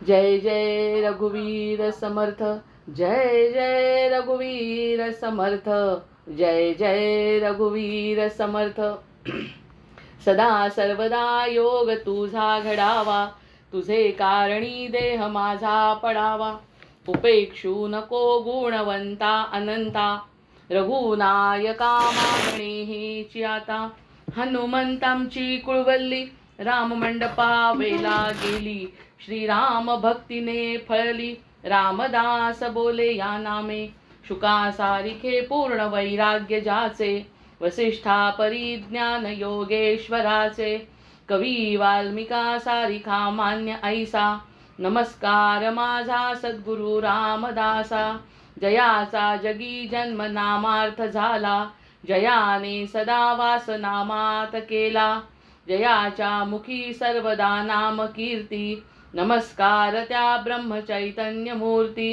जय जय रघुवीर समर्थ, जय जय रघुवीर समर्थ, जय जय रघुवीर समर्थ. सदा सर्वदा योग तुझा घडावा, तुझे कारणी देह माझा पडावा. उपेक्षू नको गुणवंता अनंता, रघुनायका मागणे हेची आता. हनुमंतांची कुळवल्ली राम मंडपा वेला गेली, श्रीराम भक्तीने फळली. रामदास बोले या नामे, शुका सारिखे पूर्ण वैराग्य जाचे. वसिष्ठा परिज्ञान योगेश्वराचे, कवी वाल्मिका सारिखा मान्य ऐसा. नमस्कार माझा सद्गुरु रामदासा, जयाचा जगी जन्म नामार्थ झाला. जयाने सदा वास नामात केला, जयाच्या मुखी सर्वदा नाम कीर्ती. नमस्कार त्या ब्रह्मचैतन्य मूर्ती,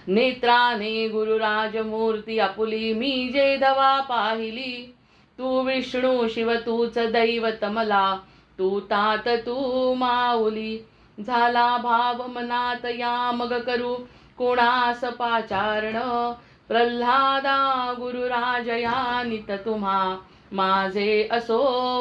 नेत्राने गुरुराजमूर्ती आपुली. मी जे धवा पाहिली, तू विष्णू शिव तूच दैवत मला. तू तात तू माऊली, झाला भाव मनात या मग करू कोणास पाचारण. प्रल्हादा गुरुराजया नित तुम्हा, माझे असो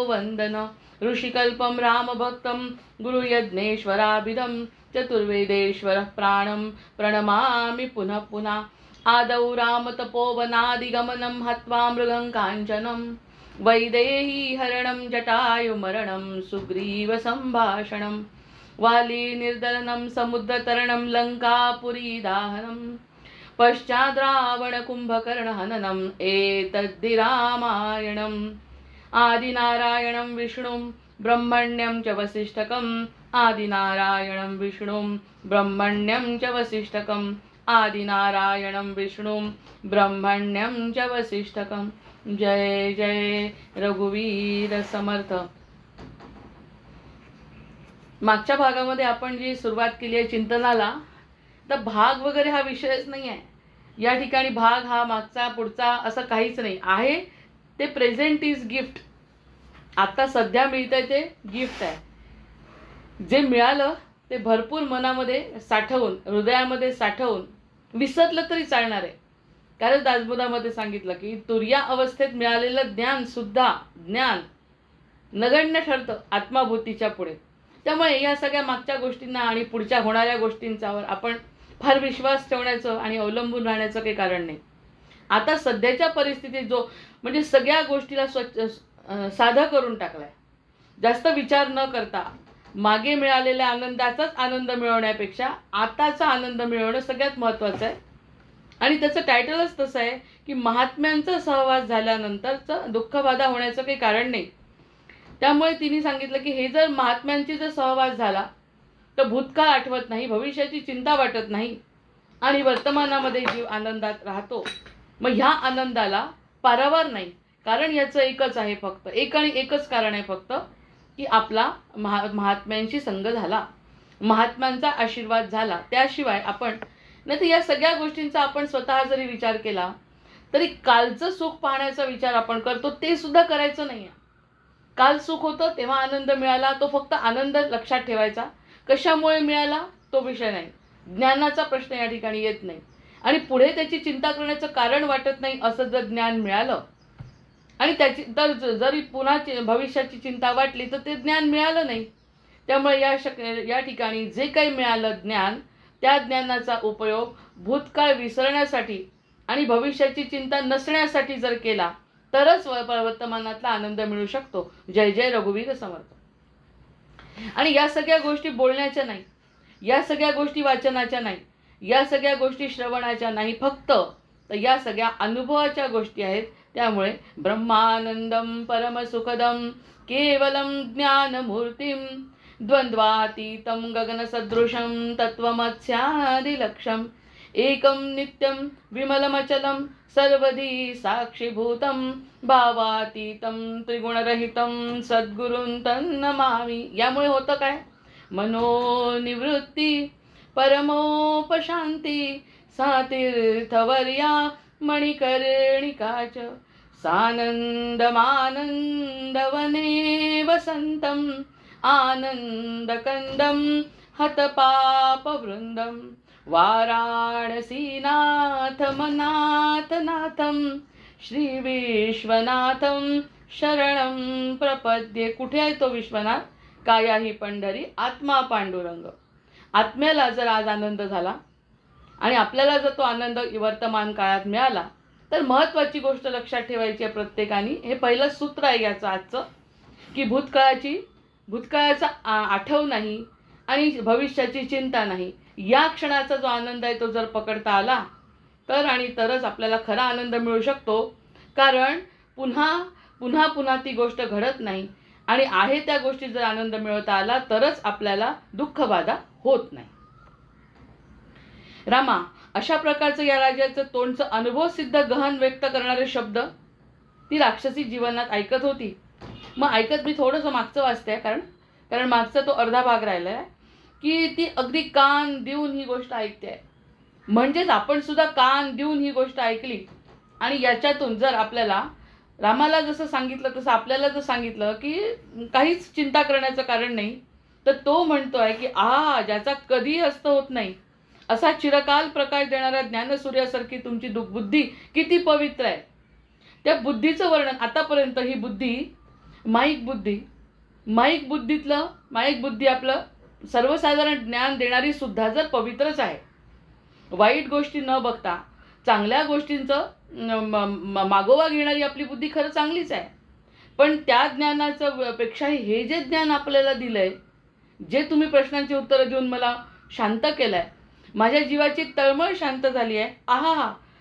वंदन. ऋषिकल्पम रामभक्तं गुरुयज्ञेश्वराभिधं, चतुर्वेदेश्वर प्राणं प्रणमामि पुनः पुनः. आदौ रामतपोवनादिगमनं हत्वा मृगं काञ्चनं, वैदेही हरणं जटायुमरणं सुग्रीव सम्भाषणं. वाली निर्दलनं समुद्रतरणं लङ्कापुरी दाहनं, पश्चाद् रावण कुंभकर्ण हननम् एतद्धि रामायणम्. आदिनारायणं विष्णुं ब्रह्मण्यं च वसिष्ठकम्, आदिनारायणं विष्णुं ब्रह्मण्यं च वसिष्ठकम्, आदिनारायणं विष्णुं ब्रह्मण्यं च वसिष्ठकम्. जय जय रघुवीर समर्थ. मागच्या भागामध्ये आपण जी सुरुवात केली आहे चिंतनाला, तर भाग वगैरे हा विषयच नाही आहे. या ठिकाणी भाग हा मागचा पुढचा असं काहीच नाही आहे. ते प्रेझेंट इज गिफ्ट. आता सध्या मिळतंय ते गिफ्ट आहे. जे मिळालं ते भरपूर मनामध्ये साठवून, हृदयामध्ये साठवून विसरलं तरी चालणार आहे. कारण दासबोधामध्ये सांगितलं की तुर्या अवस्थेत मिळालेलं ज्ञान सुद्धा ज्ञान नगण्य ठरतं आत्माभूतीच्या पुढे. त्यामुळे या सगळ्या मागच्या गोष्टींना आणि पुढच्या होणाऱ्या गोष्टींच्यावर आपण फार विश्वास ठेवण्याचं आणि अवलंबून राहण्याचं काही कारण नाही. आता सध्याच्या परिस्थितीत जो म्हणजे सगळ्या गोष्टीला साधं करून टाकलाय, जास्त विचार न करता मागे मिळालेल्या आनंदाचाच आनंद मिळवण्यापेक्षा आताचा आनंद मिळवणं सगळ्यात महत्त्वाचं आहे. आणि त्याचं टायटलच तसं आहे की महात्म्यांचा सहवास झाल्यानंतरचं दुःखबाधा होण्याचं काही कारण नाही. त्यामुळे तिने सांगितलं की हे जर महात्म्यांची जर सहवास झाला तर भूतकाळ आठवत नाही, भविष्याची चिंता वाटत नाही आणि वर्तमानामध्ये जीव आनंदात राहतो. मग ह्या आनंदाला पारावार नाही. कारण याचं एकच आहे, फक्त एक आणि एकच कारण आहे फक्त, की आपला महात्म्यांशी संग झाला, महात्म्यांचा आशीर्वाद झाला. त्याशिवाय आपण नाही तर या सगळ्या गोष्टींचा आपण स्वतः जरी विचार केला तरी कालचं सुख पाहण्याचा विचार आपण करतो, ते सुद्धा करायचं नाही आहे. काल सुख होतं तेव्हा आनंद मिळाला, तो फक्त आनंद लक्षात ठेवायचा. कशामुळे मिळाला तो विषय नाही. ज्ञानाचा प्रश्न या ठिकाणी येत नाही. आणि पुढे त्याची चिंता करण्याचं कारण वाटत नाही असं जर ज्ञान मिळालं आणि त्याची तर जरी पुन्हा भविष्याची चिंता वाटली तर ते ज्ञान मिळालं नाही. त्यामुळे या ठिकाणी जे काही मिळालं ज्ञान, त्या ज्ञानाचा उपयोग भूतकाळ विसरण्यासाठी आणि भविष्याची चिंता नसण्यासाठी जर केला तरच वर्तमानातला आनंद मिळू शकतो. जय जय रघुवीर समर्थ. आणि या सगळ्या गोष्टी बोलण्याच्या नाही, या सगळ्या गोष्टी वाचनाच्या नाही, या सगळ्या गोष्टी श्रवणाच्या नाही, फक्त या सगळ्या अनुभवाच्या गोष्टी आहेत. त्यामुळे ब्रह्मानंदम परमसुखदम केवलम ज्ञानमूर्तिम द्वंद्वातीतं गगनसदृशं तत्त्वमस्यादिलक्ष्यम् एकं नित्यं विमलमचलं सर्वधी साक्षीभूतं भावातीतं त्रिगुणरहितं सद्गुरुं तन्नमामि. यामुळे होतं काय? मनोनिवृत्ती परमोपशांती सातीर्थवर्या मणिकर्णिकाच सानंदमानंदवने वसंतं आनन्दकन्दं हतपापवृन्दं वाराणसीनाथमनाथनाथं श्रीविश्वनाथं शरणं प्रपद्ये. कुठे आहे तो विश्वनाथ? काया ही पंढरी आत्मा पांडुरंग. आत्म्याला जर आज आनंद झाला आणि आपल्याला जर तो आनंद वर्तमान काळात मिळाला, तर महत्त्वाची गोष्ट लक्षात ठेवायची आहे प्रत्येकाने. हे पहिलं सूत्र आहे याचं आजचं, की भूतकाळाचा आठव नाही आणि भविष्याची चिंता नाही. या क्षणाचा जो आनंद आहे तो जर पकडता आला तर आणि तरच आपल्याला खरा आनंद मिळू शकतो. कारण पुन्हा ती गोष्ट घडत नाही आणि आहे त्या गोष्टीत जर आनंद मिळवता आला तरच आपल्याला दुःखबाधा होत नाही. रामा, अशा प्रकारचं या राजाचं तोंडचं अनुभव सिद्ध गहन व्यक्त करणारे शब्द ती राक्षसी जीवनात ऐकत होती. मग ऐकत मी थोडंसं मागचं वाचते कारण मागचा तो अर्धा भाग राहिला आहे, की ती अगदी कान देऊन ही गोष्ट ऐकते आहे. म्हणजेच आपण सुद्धा कान देऊन ही गोष्ट ऐकली आणि याच्यातून जर आपल्याला रामाला जसं सांगितलं तसं आपल्याला जर सांगितलं की काहीच चिंता करण्याचं कारण नाही, तर तो म्हणतोय की ज्याचा कधी अस्त होत नाही असा चिरकाल प्रकाश देणाऱ्या ज्ञानसूर्यासारखी तुमची बुद्धी किती पवित्र आहे. त्या बुद्धीचं वर्णन आतापर्यंत ही बुद्धी माईक बुद्धी आपलं सर्वसाधारण ज्ञान देणारी सुद्धा जर पवित्रच आहे. वाईट गोष्टी न बघता चांगल्या गोष्टींचं मागोवा घेणारी आपली बुद्धी खरं चांगलीच आहे. पण त्या ज्ञानाचं पेक्षाही हे जे ज्ञान आपल्याला दिलंय, जे तुम्ही प्रश्नांची उत्तरं देऊन मला शांत केलंय, माझ्या जीवाची तळमळ शांत झाली आहे.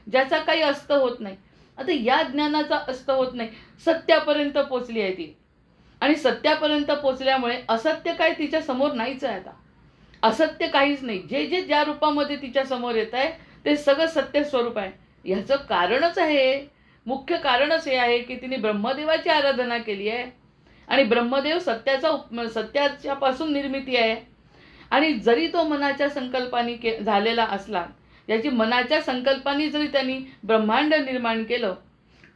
ज्याचा काही अस्त होत नाही. आता या ज्ञानाचा अस्त होत नाही, सत्यापर्यंत पोचली आहे ती. आणि सत्यापर्यंत पोचल्यामुळे असत्य काय तिच्या समोर नाहीच आहे. आता असत्य काहीच नाही. जे ज्या रूपामध्ये तिच्या समोर येत आहे ते सगळं सत्य स्वरूप आहे. ह्याचं कारणच आहे, मुख्य कारणच हे आहे की तिने ब्रह्मदेवाची आराधना केली आहे आणि ब्रह्मदेव सत्याच्यापासून निर्मिती आहे. आणि जरी तो मनाच्या संकल्पाने झालेला असला, याची मनाच्या संकल्पाने जरी त्यांनी ब्रह्मांड निर्माण केलं,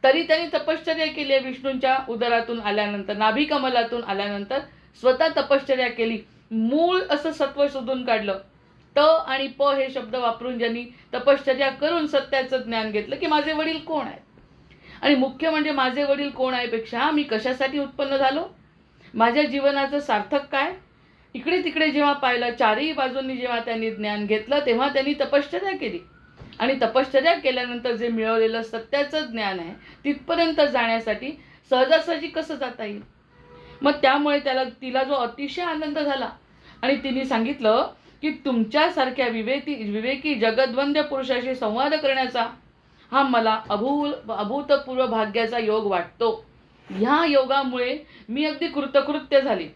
तरी त्यांनी तपश्चर्या केली आहे. विष्णूंच्या उदरातून आल्यानंतर, नाभिकमलातून आल्यानंतर स्वतः तपश्चर्या केली. मूळ असं सत्व शोधून काढलं. त आणि प हे शब्द वापरून ज्यांनी तपश्चर्या करून सत्याचं ज्ञान घेतलं की माझे वडील कोण आहेत. आणि मुख्य म्हणजे माझे वडील कोण आहे पेक्षा मी कशासाठी उत्पन्न झालो, माझ्या जीवनाचं सार्थक काय. इकडे तिकडे जेव्हा पाहिलं, चारही बाजूंनी जेव्हा त्यांनी ज्ञान घेतलं, तेव्हा त्यांनी तपश्चर्या केली. आणि तपश्चर्या केल्यानंतर जे मिळवलेलं सत्याचं ज्ञान आहे, तिथपर्यंत जाण्यासाठी सहजासहजी कसं जाता येईल. मग त्यामुळे तिला जो अतिशय आनंद झाला आणि तिने सांगितलं की तुमच्यासारख्या विवेकी जगद्वंद्य पुरुषाशी संवाद करण्याचा हा मला अभूतपूर्व भाग्याचा योग वाटतो. ह्या योगामुळे मी अगदी कृतकृत्य झाली.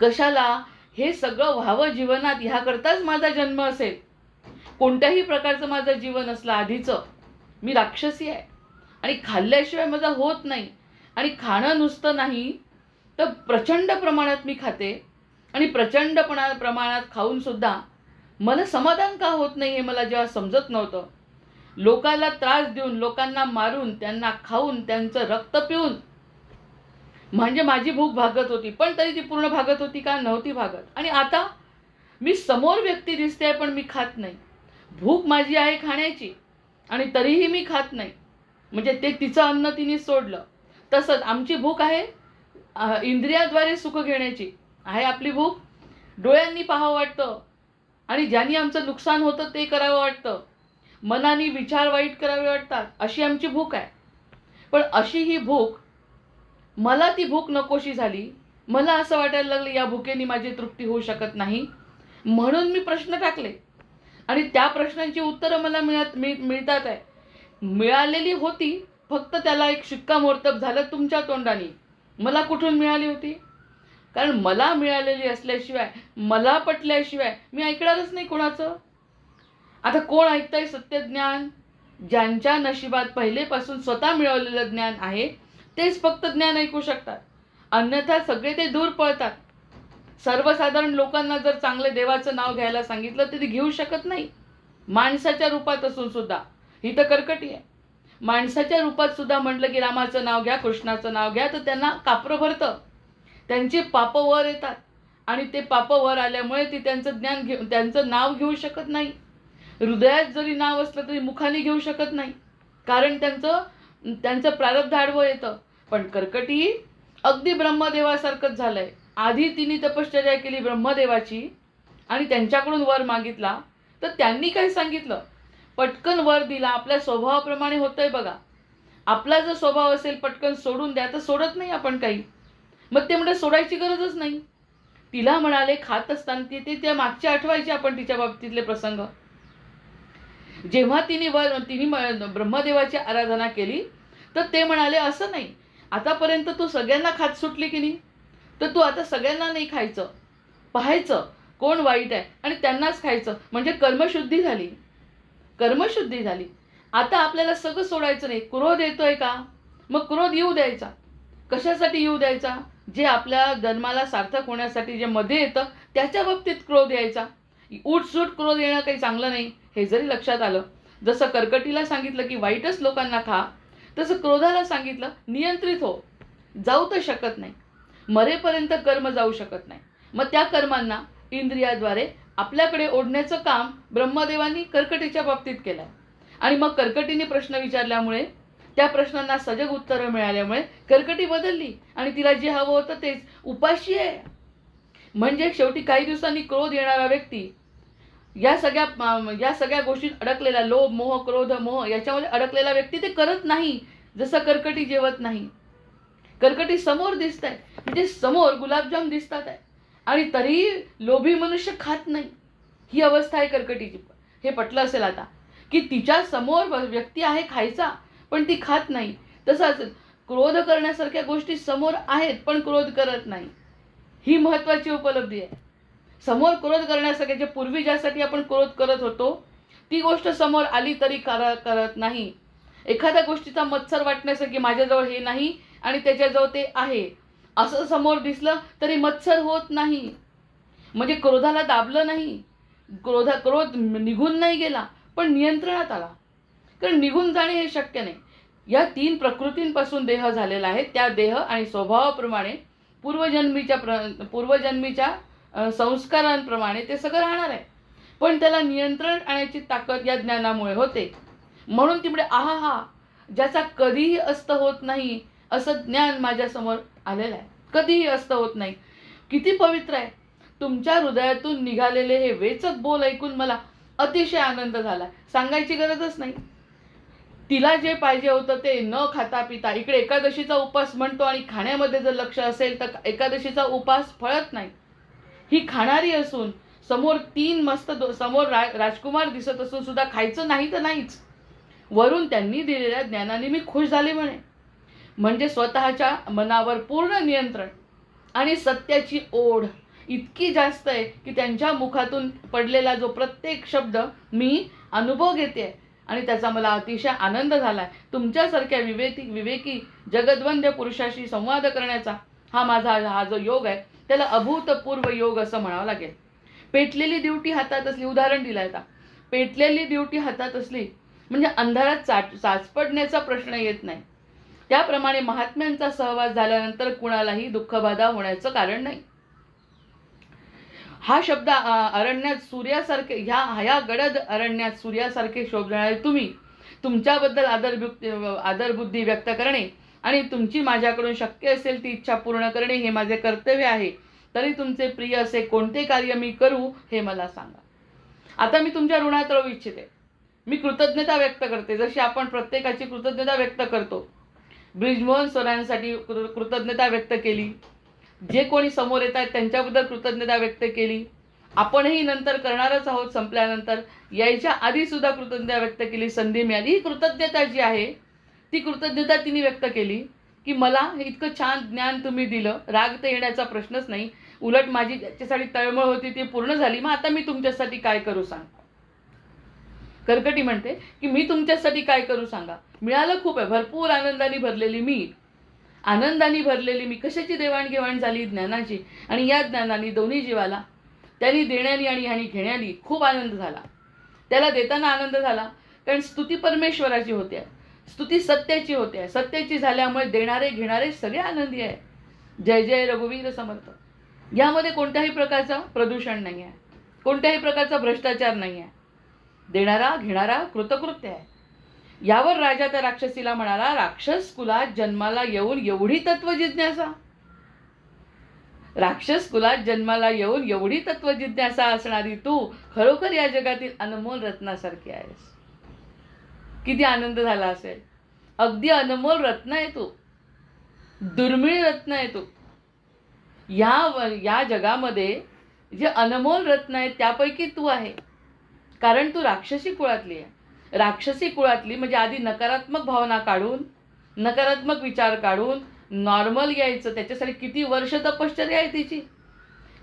कशाला हे सगळं व्हावं जीवनात, ह्याकरताच माझा जन्म असेल. कोणत्याही प्रकारचं माझं जीवन असलं आधीचं, मी राक्षसी आहे आणि खाल्ल्याशिवाय माझं होत नाही. आणि खाणं नुसतं नाही तर प्रचंड प्रमाणात मी खाते आणि प्रचंड प्रमाणात खाऊन सुद्धा मला समाधान का होत नाही हे मला जेव्हा समजत नव्हतं. लोकांना त्रास देऊन, लोकांना मारून, त्यांना खाऊन, त्यांचं रक्त पिऊन म्हणजे माझी भूक भागत होती. पण तरी ती पूर्ण भागत होती का? नव्हती भागत. आणि आता मी समोर व्यक्ती दिसते पण मी खात नाही. भूक माझी आहे खाण्याची आणि तरीही मी खात नाही. म्हणजे ते तिचं अन्न तिने सोडलं. तसंच आमची भूक आहे इंद्रियाद्वारे सुख घेण्याची आहे. आपली भूक डोळ्यांनी पाहावं वाटतं आणि ज्यांनी आमचं नुकसान होतं ते करावं वाटतं. मनाने विचार वाईट करावे वाटतात, अशी आमची भूक आहे. पण अशी ही भूक, मला ती भूक नकोशी झाली. मला असं वाटायला लागलं या भुकेने माझी तृप्ती होऊ शकत नाही. म्हणून मी प्रश्न टाकले आणि त्या प्रश्नांची उत्तरं मला मिळतात आहे. मिळालेली होती, फक्त त्याला एक शिक्कामोर्तब झालं तुमच्या तोंडाने. मला कुठून मिळाली होती? कारण मला मिळालेली असल्याशिवाय, मला पटल्याशिवाय मी ऐकणारच नाही कोणाचं. आता कोण ऐकतंय सत्यज्ञान? ज्यांच्या नशिबात पहिलेपासून स्वतः मिळवलेलं ज्ञान आहे तेच फक्त ज्ञान ऐकू शकतात. अन्यथा सगळे ते दूर पळतात. सर्वसाधारण लोकांना जर चांगले देवाचं नाव घ्यायला सांगितलं तर ते घेऊ शकत नाही. माणसाच्या रूपात असून सुद्धा ही तर कर्कटी आहे. माणसाच्या रूपात सुद्धा म्हटलं की रामाचं नाव घ्या, कृष्णाचं नाव घ्या, तर त्यांना कापरं भरतं. त्यांची पापं वर येतात आणि ते पापं वर आल्यामुळे ती त्यांचं ज्ञान त्यांचं नाव घेऊ शकत नाही. हृदयात जरी नाव असलं तरी मुखाने घेऊ शकत नाही, कारण त्यांचं प्रारब्ध आडवं येतं. पण कर्कटी अगदी ब्रह्मदेवासारखंच झालंय. आधी तिने तपश्चर्या केली ब्रह्मदेवाची आणि त्यांच्याकडून वर मागितला, तर त्यांनी काय सांगितलं, पटकन वर दिला. आपल्या स्वभावाप्रमाणे होतंय बघा. आपला जर स्वभाव असेल पटकन सोडून द्या, तर सोडत नाही आपण काही. मग ते म्हणजे सोडायची गरजच नाही. तिला म्हणाले खात असताना ते त्या मागच्या आठवायचे आपण तिच्या बाबतीतले प्रसंग. जेव्हा तिने ब्रह्मदेवाची आराधना केली, तर ते म्हणाले असं नाही, आतापर्यंत तू सगळ्यांना खात सुटली की नाही, तर तू आता सगळ्यांना नाही खायचं, पाहायचं कोण वाईट आहे आणि त्यांनाच खायचं. म्हणजे कर्मशुद्धी झाली. कर्मशुद्धी झाली. आता आपल्याला सगळं सोडायचं नाही. क्रोध येतोय का, मग क्रोध येऊ द्यायचा. कशासाठी येऊ द्यायचा, जे आपल्या जन्माला सार्थक होण्यासाठी जे मध्ये येतं त्याच्या बाबतीत क्रोध यायचा. उठसूट क्रोध येणं काही चांगलं नाही, हे जरी लक्षात आलं. जसं कर्कटीला सांगितलं की वाईटच लोकांना खा, तसं क्रोधाला सांगितलं नियंत्रित हो. जाऊ तर शकत नाही, मरेपर्यंत कर्म जाऊ शकत नाही. मग त्या कर्मांना इंद्रियाद्वारे आपल्याकडे ओढण्याचं काम ब्रह्मदेवांनी कर्कटीच्या बाबतीत केलं. आणि मग कर्कटीने प्रश्न विचारल्यामुळे, त्या प्रश्नांना सजग उत्तरं मिळाल्यामुळे कर्कटी बदलली आणि तिला जे हवं होतं तेच. उपाशी आहे म्हणजे शेवटी काही दिवसांनी क्रोध येणारा व्यक्ती या सगळ्या गोष्टीत अडकलेला, लोभ मोह क्रोध मोह याच्यामध्ये अडकलेला व्यक्ती ते करत नाही. जसं कर्कटी जेवत नाही. कर्कटी समोर दिसत आहे, म्हणजे समोर गुलाबजाम दिसतात आहे आणि तरी लोभी मनुष्य खात नाही. ही अवस्था आहे कर्कटीची. हे पटलं असेल आता, की तिच्या समोर व्यक्ती आहे खायचा पण ती खात नाही. तसंच क्रोध करण्यासारख्या गोष्टी समोर आहेत पण क्रोध करत नाही. ही महत्त्वाची उपलब्धी आहे. समोर क्रोध करण्यासारखे, जे पूर्वी ज्यासाठी आपण क्रोध करत होतो ती गोष्ट समोर आली तरी करत नाही. एखाद्या गोष्टीचा मत्सर वाटण्यासारखी, माझ्याजवळ हे नाही आणि त्याच्याजवळ ते आहे असं समोर दिसलं तरी मत्सर होत नाही. म्हणजे क्रोधाला दाबलं नाही, क्रोध निघून नाही गेला पण नियंत्रणात आला. कारण निघून जाणे हे शक्य नाही. या 3 प्रकृतींपासून देह झालेला आहे. त्या देह आणि स्वभावाप्रमाणे पूर्वजन्मीच्या संस्कारांप्रमाणे ते सगळं राहणार आहे. पण त्याला नियंत्रण आणण्याची ताकद या ज्ञानामुळे होते. म्हणून तिकडे आहा, ज्याचा कधीही अस्त होत नाही असं ज्ञान माझ्यासमोर आलेलं आहे. कधीही अस्त होत नाही. किती पवित्र आहे. तुमच्या हृदयातून निघालेले हे वेचक बोल ऐकून मला अतिशय आनंद झाला. सांगायची गरजच नाही. तिला जे पाहिजे होतं ते न खाता पिता, इकडे एकादशीचा उपास म्हणतो आणि खाण्यामध्ये जर लक्ष असेल तर एकादशीचा उपास फळत नाही. ही खाणारी असून समोर 3 मस्त समोर राजकुमार दिसत असून सुद्धा खायचं नाही तर नाहीच. वरून त्यांनी दिलेल्या ज्ञानाने मी खुश झाले म्हणे. म्हणजे स्वतःच्या मनावर पूर्ण नियंत्रण आणि सत्याची ओढ इतकी जास्त आहे की त्यांच्या मुखातून पडलेला जो प्रत्येक शब्द मी अनुभव घेते आणि त्याचा मला अतिशय आनंद झाला आहे. तुमच्यासारख्या विवेकी जगद्वंद्य पुरुषाशी संवाद करण्याचा हा जो योग आहे त्याला अभूतपूर्व योग असं म्हणावं लागेल. पेटलेली ड्युटी हातात असली, उदाहरण दिलं आहे आता, पेटलेली ड्युटी हातात असली म्हणजे अंधारात चाचपडण्याचा प्रश्न येत नाही. त्याप्रमाणे महात्म्यांचा सहवास झाल्यानंतर कुणालाही दुःखबाधा होण्याचं कारण नाही. हा शब्द अरण्यात सूर्यासारखे, ह्या गडद अरण्यात सूर्यासारखे शोभणारे तुम्ही, तुमच्याबद्दल आदरबुद्धी व्यक्त करणे आणि तुमची माझ्याकडून शक्य असेल ती इच्छा पूर्ण करणे हे माझे कर्तव्य आहे. तरी तुमचे प्रिय असे कोणते कार्य मी करू हे मला सांगा. आता मी तुमच्या ऋणात राहू इच्छिते. मी कृतज्ञता व्यक्त करते, जशी आपण प्रत्येकाची कृतज्ञता व्यक्त करतो. ब्रिजमोहन स्वरांसाठी कृतज्ञता व्यक्त केली. जे कोणी समोर येत आहेत त्यांच्याबद्दल कृतज्ञता व्यक्त केली. आपणही नंतर करणारच आहोत. संपल्यानंतर यायच्या आधी सुद्धा कृतज्ञता व्यक्त केली. संधी मिळाली. ही कृतज्ञता जी आहे ती कृतज्ञता तिने व्यक्त केली की मला हे इतकं छान ज्ञान तुम्ही दिलं. राग तर येण्याचा प्रश्नच नाही. उलट माझी त्याच्यासाठी तळमळ होती ती पूर्ण झाली. मग आता मी तुमच्यासाठी काय करू सांगा. कर्कटी म्हणते की मी तुमच्यासाठी काय करू सांगा. मिळालं खूप आहे. भरपूर आनंदाने भरलेली मी कशाची देवाणघेवाण झाली, ज्ञानाची. आणि या ज्ञानाने दोन्ही जीवाला त्यांनी देण्यानी आणि ह्यानी घेण्यानी खूप आनंद झाला. त्याला देताना आनंद झाला कारण स्तुती परमेश्वराची होते, स्तुती सत्याची होते. सत्याची झाल्यामुळे देणारे घेणारे सगळे आनंदी आहे. जय जय रघुवीर समर्थ. यामध्ये कोणत्याही प्रकारचं प्रदूषण नाही आहे, कोणत्याही प्रकारचा भ्रष्टाचार नाही आहे. देणारा घेणारा कृतकृत्य आहे. यावर राजा त्या राक्षसीला म्हणाला, राक्षस कुलात जन्माला येऊन एवढी तत्वजिज्ञासा, राक्षस कुलात जन्माला येऊन एवढी तत्वजिज्ञासा असणारी तू खरोखर या जगातील अनमोल रत्नासारखी आहेस. किती आनंद झाला असेल. अगदी अनमोल रत्न आहे तू, दुर्मिळ रत्न आहे तू. या जगामध्ये जे अनमोल रत्न आहे त्यापैकी तू आहे. कारण तू राक्षसी कुळातली आहे. राक्षसी कुळातली म्हणजे आधी नकारात्मक भावना काढून, नकारात्मक विचार काढून नॉर्मल यायचं. त्याच्यासाठी किती वर्ष तपश्चर्या आहे तिची.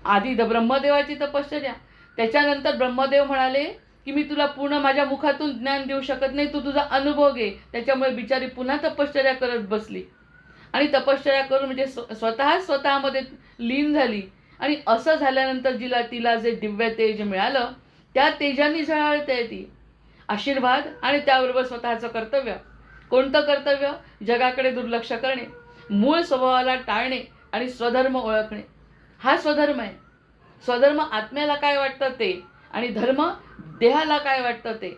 आधी ब्रह्मदेवाची तपश्चर्या, त्याच्यानंतर ब्रह्मदेव म्हणाले की मी तुला पूर्ण माझ्या मुखातून ज्ञान देऊ शकत नाही, तू तुझा अनुभव घे. त्याच्यामुळे बिचारी पुन्हा तपश्चर्या करत बसली आणि तपश्चर्या करून म्हणजे स्वतःमध्ये लीन झाली. आणि असं झाल्यानंतर तिला जे दिव्य तेज मिळालं त्या तेजाने झळाळते ती. आशीर्वाद आणि त्याबरोबर स्वतःचं कर्तव्य. कोणतं कर्तव्य? जगाकडे दुर्लक्ष करणे, मूळ स्वभावाला टाळणे आणि स्वधर्म ओळखणे. हा स्वधर्म आहे. स्वधर्म आत्म्याला काय वाटतं ते, आणि धर्म देहाला काय वाटतं ते.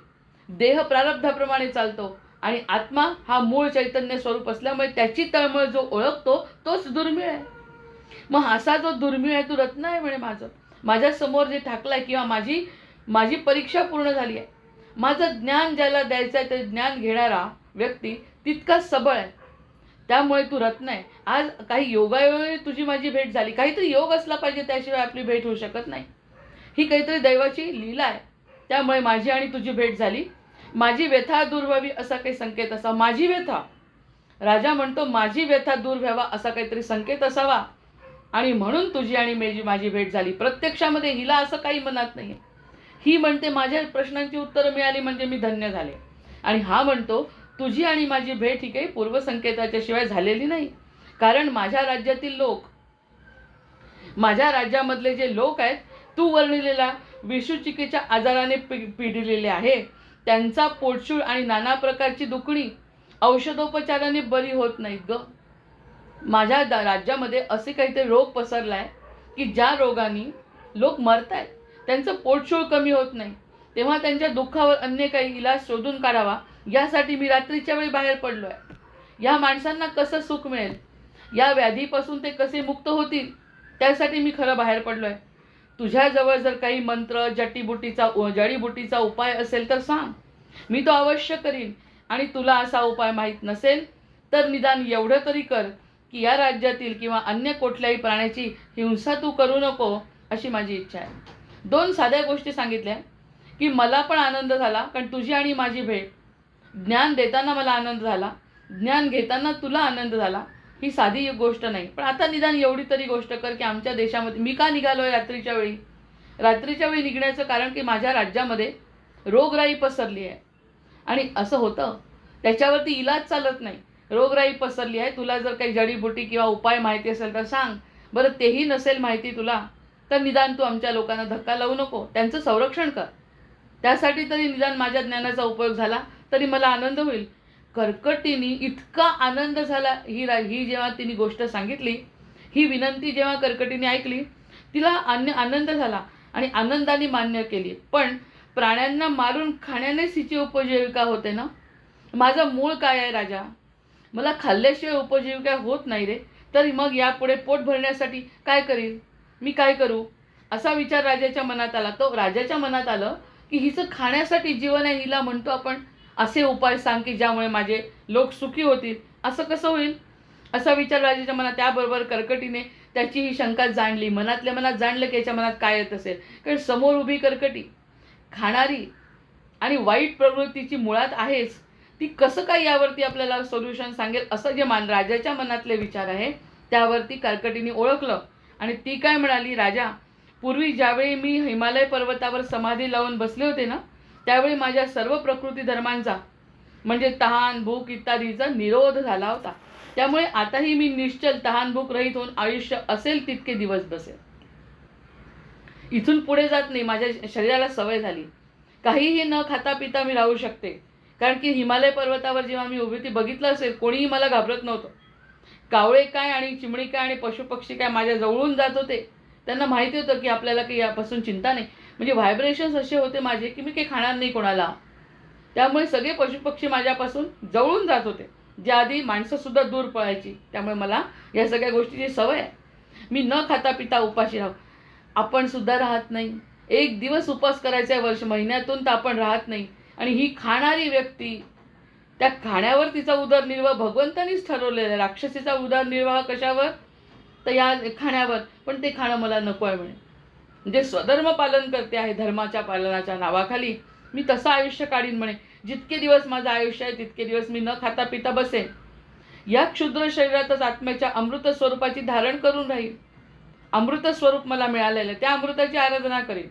देह प्रारब्धाप्रमाणे चालतो आणि आत्मा हा मूळ चैतन्य स्वरूप असल्यामुळे त्याची तळमळ जो ओळखतो तोच दुर्मिळ आहे. मग असा जो दुर्मिळ आहे, तू रत्न आहे म्हणे माझं. माझ्या समोर जे ठाकलाय किंवा माझी परीक्षा पूर्ण झाली आहे. माझं ज्ञान ज्याला द्यायचं आहे ते ज्ञान घेणारा व्यक्ती तितका सबळ आहे. त्यामुळे तू रत्न आहे. आज काही योगायोगाने तुझी माझी भेट झाली. काहीतरी योग असला पाहिजे, त्याशिवाय आपली भेट होऊ शकत नाही. ही काहीतरी दैवाची लीला आहे. त्यामुळे माझी आणि तुझी भेट झाली. माझी व्यथा दूर व्हावी असा काही संकेत असावा. माझी व्यथा, राजा म्हणतो माझी व्यथा दूर व्हावा असा काहीतरी संकेत असावा आणि म्हणून तुझी आणि माझी भेट झाली. प्रत्यक्षामध्ये हिला असं काही मनात नाही. ही म्हणते माझ्या प्रश्नांची उत्तरं मिळाली म्हणजे मी धन्य झाले. आणि हा म्हणतो तुझी आणि माझी भेट ही काही पूर्वसंकेताच्या शिवाय झालेली नाही. कारण माझ्या राज्यामधले जे लोक आहेत, तू वर्णिलेला विषुचिकेच्या आजाराने पिडलेले आहे, त्यांचा पोटशूळ आणि नाना प्रकारची दुखणी औषधोपचाराने बरी होत नाहीत ग. माझ्या राज्यामध्ये असे काहीतरी रोग पसरलाय की ज्या रोगाने लोक मरत आहेत. त्यांचं पोटशूळ कमी होत नाही. तेव्हा त्यांच्या दुःखावर अन्य काही इलाज शोधून काढावा यासाठी मी रात्रीच्या वेळी बाहेर पडलो आहे. या माणसांना कसं सुख मिळेल, या व्याधीपासून ते कसे मुक्त होतील, त्यासाठी मी खरं बाहेर पडलो आहे. तुझ्याजवळ जर काही मंत्र जडीबुटीचा उपाय असेल तर सांग, मी तो अवश्य करीन. आणि तुला असा उपाय माहीत नसेल तर निदान एवढं तरी कर की या राज्यातील किंवा अन्य कुठल्याही प्राण्याची हिंसा तू करू नको, अशी माझी इच्छा आहे. 2 साध्या गोष्टी सांगितल्या की मला पण आनंद झाला, कारण तुझी आणि माझी भेट. ज्ञान देताना मला आनंद झाला, ज्ञान घेताना तुला आनंद झाला. ही साधी गोष्ट नाही. पण आता निदान एवढी तरी गोष्ट कर की आमच्या देशामध्ये मी का निघालोय रात्रीच्या वेळी निघण्याचं कारण की माझ्या राज्यामध्ये रोगराई पसरली आहे. आणि असं होतं त्याच्यावरती इलाज चालत नाही. रोगराई पसरली आहे. तुला जर काही जडीबुटी किंवा उपाय माहिती असेल तर सांग. बरं तेही नसेल माहिती तुला तर निदान तू आमच्या लोकांना धक्का लावू नको, त्यांचं संरक्षण कर. त्यासाठी तरी निदान माझ्या ज्ञानाचा उपयोग झाला तरी मला आनंद होईल. कर्कटीने इतका आनंद झाला. ही जेव्हा तिने गोष्ट सांगितली, ही विनंती जेव्हा कर्कटीने ऐकली, तिला आनंद झाला आणि आनंदाने मान्य केली. पण प्राण्यांना मारून खाण्यानेच हिची उपजीविका होते ना. माझं मूळ काय आहे राजा? मला खाल्ल्याशिवाय उपजीविका होत नाही रे. तरी मग यापुढे पोट भरण्यासाठी काय करील मी, काय करू, असा विचार राजाच्या मनात आला. तो राजाच्या मनात आलं की हिचं खाण्यासाठी जीवन आहे. हिला म्हणतो आपण असे उपाय सांग की ज्यामुळे माझे लोक सुखी होतील. असं कसं होईल असा विचार राजाच्या मनात. त्याबरोबर कर्कटीने त्याची ही शंका जाणली. मनातल्या मनात जाणलं की याच्या मनात काय येत असेल. कारण समोर उभी कर्कटी खाणारी आणि वाईट प्रवृत्तीची मुळात आहेच. ती कसं काय यावरती आपल्याला सोल्युशन सांगेल असं जे राजाच्या मनातले विचार आहे त्यावरती कर्कटीने ओळखलं. आणि ती काय म्हणाली, राजा पूर्वी ज्यावेळी मी हिमालय पर्वतावर समाधी लावून बसले होते ना, त्यावेळी माझ्या सर्व प्रकृती धर्मांचा म्हणजे तहान भूक इत्यादीचा निरोध झाला होता. त्यामुळे आताही मी निश्चल तहान भूक रहित होऊन आयुष्य असेल तितके दिवस बसेल. इथून पुढे जात नाही. माझ्या शरीराला सवय झाली. काहीही न खाता पिता मी राहू शकते. कारण की हिमालय पर्वतावर जेव्हा मी उभी ती बघितलं असेल कोणीही मला घाबरत नव्हतं. कावळे काय आणि चिमणी काय आणि पशुपक्षी काय माझ्या जवळून जात होते. त्यांना माहिती होतं की आपल्याला काही यापासून चिंता नाही. म्हणजे व्हायब्रेशन्स असे होते माझे की मी काही खाणार नाही कोणाला. त्यामुळे सगळे पशुपक्षी माझ्यापासून जवळून जात होते, जे आधी माणसंसुद्धा दूर पळायची. त्यामुळे मला या सगळ्या गोष्टीची सवय आहे. मी न खाता पिता उपाशी राहू. आपण सुद्धा राहत नाही. एक दिवस उपवास करायचा आहे वर्ष महिन्यातून, तर आपण राहत नाही. आणि ही खाणारी व्यक्ती, त्या खाण्यावर तिचा उदरनिर्वाह भगवंतानीच ठरवलेला आहे. राक्षसीचा उदरनिर्वाह कशावर? तर या खाण्यावर. पण ते खाणं मला नको आहे म्हणे. म्हणजे स्वधर्म पालन करते आहे धर्माच्या पालनाच्या नावाखाली. मी तसं आयुष्य काढीन म्हणे. जितके दिवस माझं आयुष्य आहे तितके दिवस मी न खाता पिता बसेन. या क्षुद्र शरीरातच आत्म्याच्या अमृत स्वरूपाची धारण करून राहील. अमृत स्वरूप मला मिळालेलं आहे, त्या अमृताची आराधना करेन.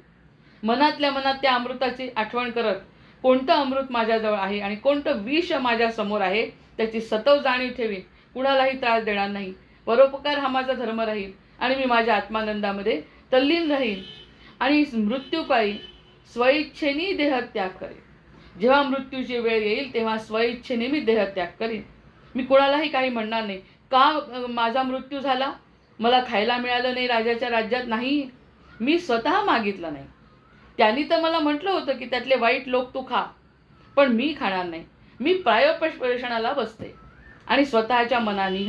मनातल्या मनात त्या अमृताची आठवण करत, कोणतं अमृत माझ्याजवळ आहे आणि कोणतं विष माझ्यासमोर आहे त्याची सतत जाणीव ठेवीन. कुणालाही त्रास देणार नाही. परोपकार हा माझा धर्म राहील आणि मी माझ्या आत्मानंदामध्ये तल्लीन राहीन. आणि मृत्यूकाळी स्वइच्छेने देहत्याग करेन. जेव्हा मृत्यूची वेळ येईल तेव्हा स्वइच्छेने मी देहत्याग करेन. मी कोणालाही काही म्हणणार नाही. का माझा मृत्यू झाला? मला खायला मिळालं नाही राजाच्या राज्यात? नाही, मी स्वतः मागितलं नाही. त्यांनी तर मला म्हटलं होतं की त्यातले वाईट लोक तू खा, पण मी खाणार नाही. मी प्रायोपवेशनाला बसते आणि स्वतःच्या मनाने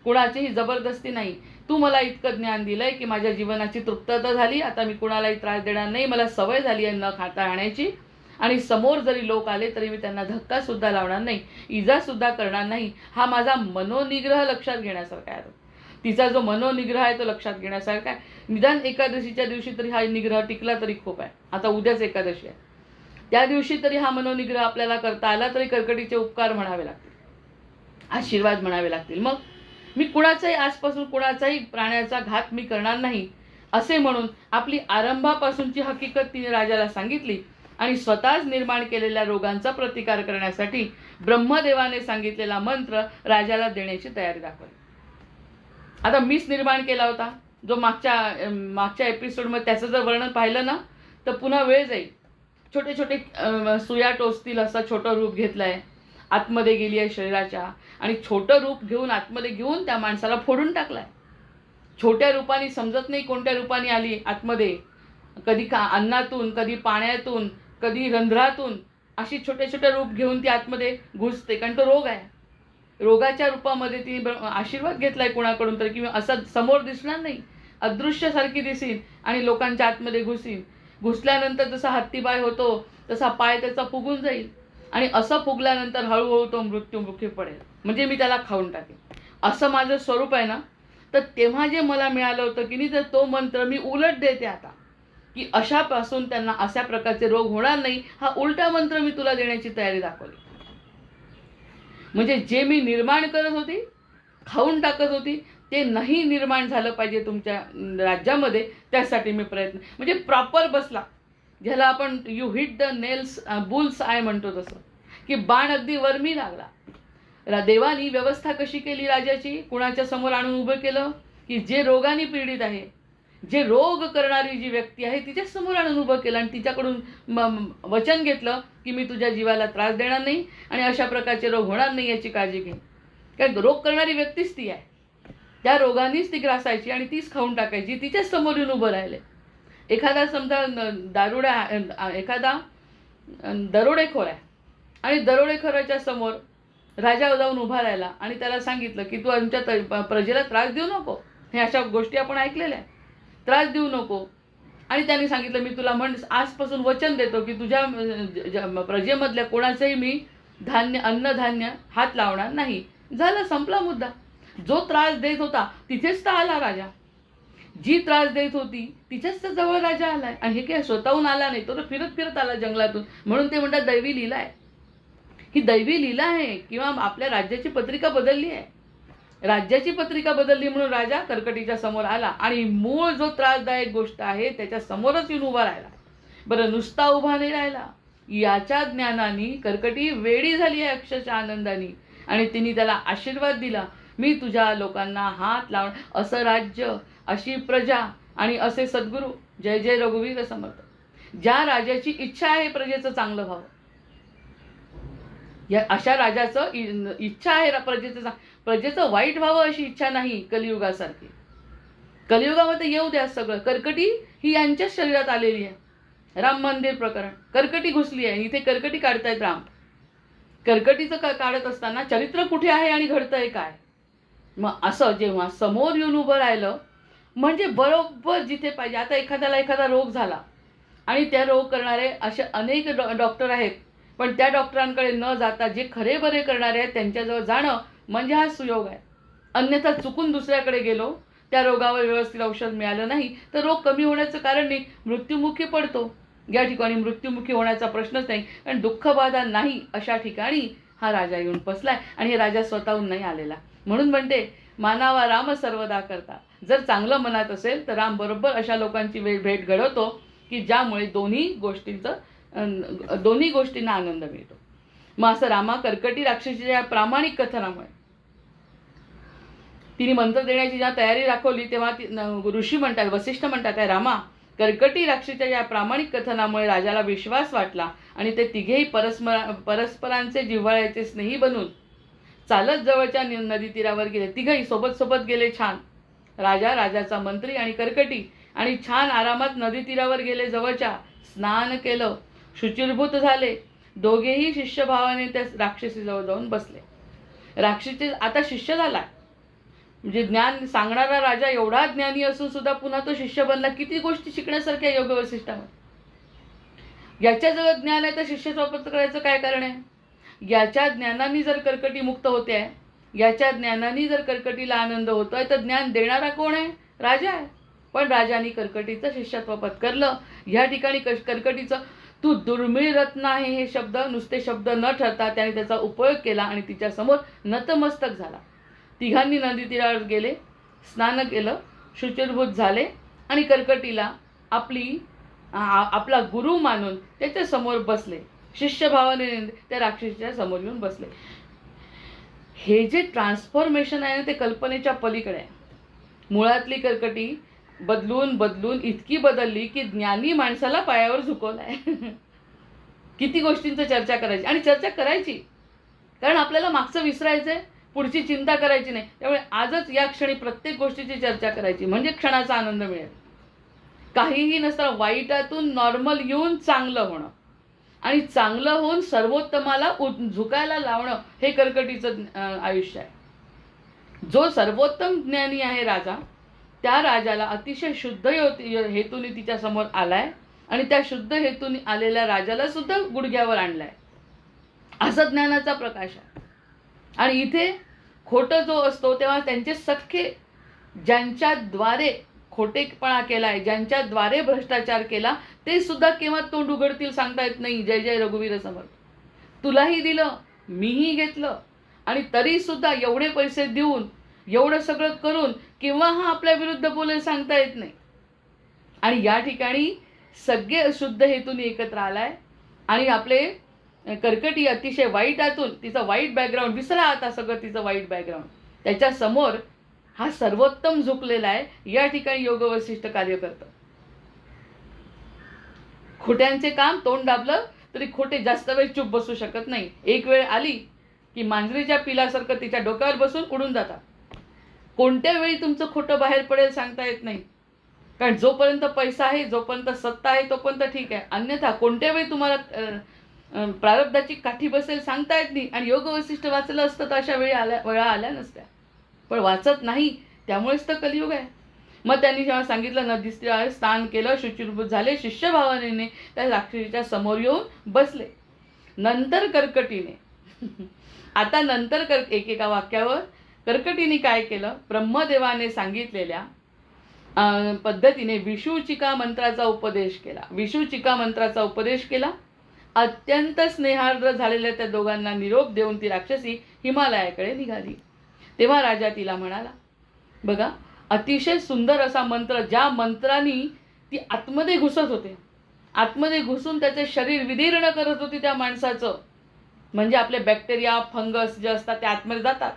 कुणाचीही जबरदस्ती नाही. तू मला इतकं ज्ञान दिलंय की माझ्या जीवनाची तृप्तता झाली. आता मी कुणालाही त्रास देणार नाही. मला सवय झाली आहे न खाता राहण्याची. आणि समोर जरी लोक आले तरी मी त्यांना धक्कासुद्धा लावणार नाही, इजासुद्धा करणार नाही. हा माझा मनोनिग्रह लक्षात घेण्यासारखा आहे. तिचा जो मनोनिग्रह आहे तो लक्षात घेण्यासारखा आहे. निदान एकादशीच्या दिवशी तरी हा निग्रह टिकला तरी खूप आहे. आता उद्याच एकादशी आहे, त्या दिवशी तरी हा मनोनिग्रह आपल्याला करता आला तरी कर्कटीचे उपकार म्हणावे लागतील, आशीर्वाद म्हणावे लागतील. मग मी कुणाचाही आजपासून कुणाचाही प्राण्याचा घात मी करणार नाही असे म्हणून आपली आरंभापासूनची हकीकत तिने राजाला सांगितली आणि स्वतःच निर्माण केलेल्या रोगांचा प्रतिकार करण्यासाठी ब्रह्मदेवाने सांगितलेला मंत्र राजाला देण्याची तयारी दाखवली. आता मीच निर्माण केला होता, जो मागच्या एपिसोडमध्ये त्याचं जर वर्णन पाहिलं ना तर पुन्हा वेळ जाईल. छोटे छोटे सुया टोचतील असं छोटं रूप घेतलं आहे, आतमध्ये गेली आहे शरीराच्या, आणि छोटं रूप घेऊन आतमध्ये घेऊन त्या माणसाला फोडून टाकलं आहे. छोट्या रूपाने समजत नाही कोणत्या रूपाने आली आतमध्ये, कधी अन्नातून, कधी पाण्यातून, कधी रंध्रातून, अशी छोटे छोटे रूप घेऊन ती आतमध्ये घुसते. कारण तो रोग आहे. रोगाच्या रूपामध्ये ती आशीर्वाद घेतलाय कोणाकडून तरी, किंवा असं समोर दिसणार नाही, अदृश्यसारखी दिसेल आणि लोकांच्या आतमध्ये घुसल्यानंतर जसा हत्तीपाय होतो तसा पाय त्याचा फुगून जाईल आणि असं फुगल्यानंतर हळूहळू तो मृत्युमुखी पडेल. म्हणजे मी त्याला खाऊन टाकेन असं माझं स्वरूप आहे ना. तर तेव्हा जे मला मिळालं होतं की नाही, तर तो मंत्र मी उलट देते आता, की अशापासून त्यांना अशा प्रकारचे रोग होणार नाही. हा उलटा मंत्र मी तुला देण्याची तयारी दाखवली. म्हणजे जे मी निर्माण करत होती, खाऊन टाकत होती, ते नाही निर्माण झालं पाहिजे तुमच्या राज्यामध्ये, त्यासाठी मी प्रयत्न, म्हणजे प्रॉपर बसला. ज्याला आपण you hit the nails bulls I म्हणतो तसं, की बाण अगदी वर्मी लागला. देवानी व्यवस्था कशी केली राजाची? कुणाच्या समोर आणून उभं केलं की जे रोगाने पीडित आहे, जे रोग करणारी जी व्यक्ती आहे तिच्याच समोर आणून उभं केलं आणि तिच्याकडून वचन घेतलं की मी तुझ्या जीवाला त्रास देणार नाही आणि अशा प्रकारचे रोग होणार नाही याची काळजी घे. कारण रोग करणारी व्यक्तीच ती आहे. त्या रोगानेच ती ग्रासायची आणि तीच खाऊन टाकायची. तिच्याच समोर येऊन उभं राहिले. एखादा समजा एखादा दरोडेखोर आहे आणि दरोडेखोराच्या समोर राजा जाऊन उभा राहिला आणि त्याला सांगितलं की तू आमच्या प्रजेला त्रास देऊ नको. हे अशा गोष्टी आपण ऐकलेल्या आहे. त्रास देऊ नको. आणि त्यांनी सांगितलं मी तुला आजपासून वचन देतो की तुझ्या प्रजेमधल्या कोणाचंही मी अन्नधान्य हात लावणार नाही. झालं, संपला मुद्दा. जो त्रास देत होता तिथेच तर आला राजा. जी त्रास देत होती तिच्याच तर जवळ राजा आलाय. आणि हे काय स्वतःहून आला नाही, तो तर फिरत फिरत आला जंगलातून. म्हणून ते म्हणतात दैवी लीला आहे. ही दैवी लीला आहे. किंवा आपल्या राज्याची पत्रिका बदलली आहे. राज्याची पत्रिका बदलली म्हणून राजा कर्कटीच्या समोर आला आणि मूळ जो त्रासदायक गोष्ट आहे त्याच्या समोरच येऊन उभा राहिला. बरं, नुसता उभा नाही राहिला, याच्या ज्ञानाने कर्कटी वेडी झाली आहे अक्षरशः आनंदाने. आणि तिने त्याला आशीर्वाद दिला, मी तुझ्या लोकांना हात लावण, असं राज्य, अशी प्रजा आणि असे सद्गुरू. जय जय रघुवीर समर्थ. ज्या राजाची इच्छा आहे प्रजेचं चांगलं व्हावं, या अशा राजाचं इच्छा आहे प्रजेचं प्रजेचं वाईट व्हावं अशी इच्छा नाही कलियुगासारखी. कलियुगामध्ये येऊ द्या सगळं. कर्कटी ही यांच्याच शरीरात आलेली आहे. राम मंदिर प्रकरण, कर्कटी घुसली आहे इथे, कर्कटी काढतायत राम. कर्कटीचं काढत असताना चरित्र कुठे आहे आणि घडतंय काय. मग असं जेव्हा समोर येऊन उभं राहिलं म्हणजे बरोबर जिथे पाहिजे. आता एखादा रोग झाला आणि त्या रोग करणारे असे अनेक डॉक्टर आहेत, पण त्या डॉक्टरांकडे न जाता जे खरे बरे करणारे आहेत त्यांच्याजवळ जाणं म्हणजे हा सुयोग आहे. अन्यथा चुकून दुसऱ्याकडे गेलो, त्या रोगावर व्यवस्थित औषध मिळालं नाही तर रोग कमी होण्याचं कारण नाही, मृत्युमुखी पडतो. या ठिकाणी मृत्युमुखी होण्याचा प्रश्नच नाही, कारण दुःखबाधा नाही अशा ठिकाणी हा राजा येऊन बसलाय. आणि हे राजा स्वतःहून नाही आलेला. म्हणून म्हणते मानावा राम सर्वदा करता. जर चांगलं मनात असेल तर राम बरोबर अशा लोकांची भेट घडवतो की ज्यामुळे दोन्ही गोष्टींना आनंद मिळतो. मग असं रामा कर्कटी राक्षसीच्या प्रामाणिक कथनामुळे तिने मंत्र देण्याची जेव्हा तयारी दाखवली तेव्हा ऋषी म्हणतात, वसिष्ठ म्हणतात, आहे रामा कर्कटी राक्षसीच्या या प्रामाणिक कथनामुळे राजाला विश्वास वाटला आणि ते तिघेही परस्परांचे जिव्हाळ्याचे स्नेही बनून चालत जवळच्या नदी तीरावर गेले. तिघही सोबत सोबत गेले. छान राजा, राजाचा मंत्री आणि कर्कटी, आणि छान आरामात नदी तीरावर गेले. जवळच्या स्नान केलं, शुचिर्भूत झाले. दोघेही शिष्यभावाने त्या राक्षसीजवळ जाऊन बसले. राक्षसी आता शिष्य झाला. म्हणजे ज्ञान सांगणारा राजा एवढा ज्ञानी असून सुद्धा पुन्हा तो शिष्य बनला. किती गोष्टी शिकण्यासारख्या योग वसिष्ठावर. याच्याजवळ ज्ञान आहे तर शिष्य सोबत करायचं काय कारण आहे. याच्या ज्ञानाने जर कर्कटी मुक्त होते आहे, याच्या ज्ञानाने जर कर्कटीला आनंद होतोय तर ज्ञान देणारा कोण आहे. राजा आहे. पण राजाने कर्कटीचं शिष्यत्व पत्करलं. ह्या ठिकाणी कर्कटीचं तू दुर्मिळ रत्न आहे हे शब्द नुसते शब्द न ठरता त्याने त्याचा उपयोग केला आणि तिच्यासमोर नतमस्तक झाला. तिघांनी नदी तीरावर गेले, स्नान केलं, शुचिर्भूत झाले आणि कर्कटीला आपला गुरु मानून त्याच्या समोर बसले. शिष्यभावाने त्या राक्षसीच्या समोर येऊन बसले. हे जे ट्रान्सफॉर्मेशन आहे ना ते कल्पनेच्या पलीकडे आहे. मुळातली कर्कटी बदलून इतकी बदलली की ज्ञानी माणसाला पायावर झुकवलाय. किती गोष्टींचं चर्चा करायची आणि चर्चा करायची, कारण आपल्याला मागचं विसरायचंय, पुढची चिंता करायची नाही. त्यामुळे आजच या क्षणी प्रत्येक गोष्टीची चर्चा करायची म्हणजे क्षणाचा आनंद मिळेल. काहीही नसतं, वाईटातून नॉर्मल येऊन चांगलं होणं आणि चांगलं होऊन सर्वोत्तमाला झुकायला लावणं हे कर्कटीचं आयुष्य आहे. जो सर्वोत्तम ज्ञानी आहे राजा, त्या राजाला अतिशय शुद्ध हेतूने तिच्या समोर आलाय आणि त्या शुद्ध हेतूने आलेल्या राजाला सुद्धा गुडघ्यावर आणलाय. असा ज्ञानाचा प्रकाश आहे. आणि इथे खोटं जो असतो तेव्हा त्यांचे सख्खे, ज्यांच्याद्वारे खोटेपणा केलाय, ज्यांच्याद्वारे भ्रष्टाचार केला, ते सुद्धा केव्हा तोंड उघडतील सांगता येत नाही. जय जय रघुवीर समर्थ. तुलाही दिलं, मीही घेतलं, आणि तरी सुद्धा एवढे पैसे देऊन एवढं सगळं करून केव्हा हा आपल्या विरुद्ध बोलेल सांगता येत नाही. आणि या ठिकाणी सगळे शुद्ध हेतून एकत्र आलाय आणि आपले कर्कटी अतिशय वाईटातून तिचं वाईट बॅकग्राऊंड विसरा आता सगळं तिचं वाईट बॅकग्राऊंड, त्याच्या समोर हा सर्वोत्तम झुकलेला आहे. या ठिकाणी योग वसिष्ठ कार्य करतं. खोट्यांचे काम तोंड दाबलं तरी खोटे जास्त वेळ चूप बसू शकत नाही. एक वेळ आली की मांजरीच्या पिलासारखं तिच्या डोक्यावर बसून उडून जातात. कोणत्या वेळी तुमचं खोटं बाहेर पडेल सांगता येत नाही, कारण जोपर्यंत पैसा आहे, जोपर्यंत सत्ता आहे तोपर्यंत ठीक आहे. अन्यथा कोणत्या वेळी तुम्हाला प्रारब्धाची काठी बसेल सांगता येत नाही. आणि योग वसिष्ठ वाचलं असतं तर अशा वेळा आल्या नसत्या, पण वाचत नाही. त्यामुळेच तर कलियुग आहे. मग त्यांनी जेव्हा सांगितलं नदी स्नान केलं, शुचिर्भूत झाले, शिष्यभावनेने त्या राक्षसीच्या समोर येऊन बसले. नंतर कर्कटीने आता नंतर एकेका वाक्यावर कर्कटीने काय केलं, ब्रह्मदेवाने सांगितलेल्या पद्धतीने विषुचिका मंत्राचा उपदेश केला. विषुचिका मंत्राचा उपदेश केला. अत्यंत स्नेहार्द्र झालेल्या त्या दोघांना निरोप देऊन ती राक्षसी हिमालयाकडे निघाली. तेव्हा राजा तिला म्हणाला, बघा अतिशय सुंदर असा मंत्र, ज्या मंत्राने ती आतमध्ये घुसत होते, आतमध्ये घुसून त्याचे शरीर विदीर्ण करत होती त्या माणसाचं. म्हणजे आपले बॅक्टेरिया, फंगस जे असतात ते आतमध्ये जातात,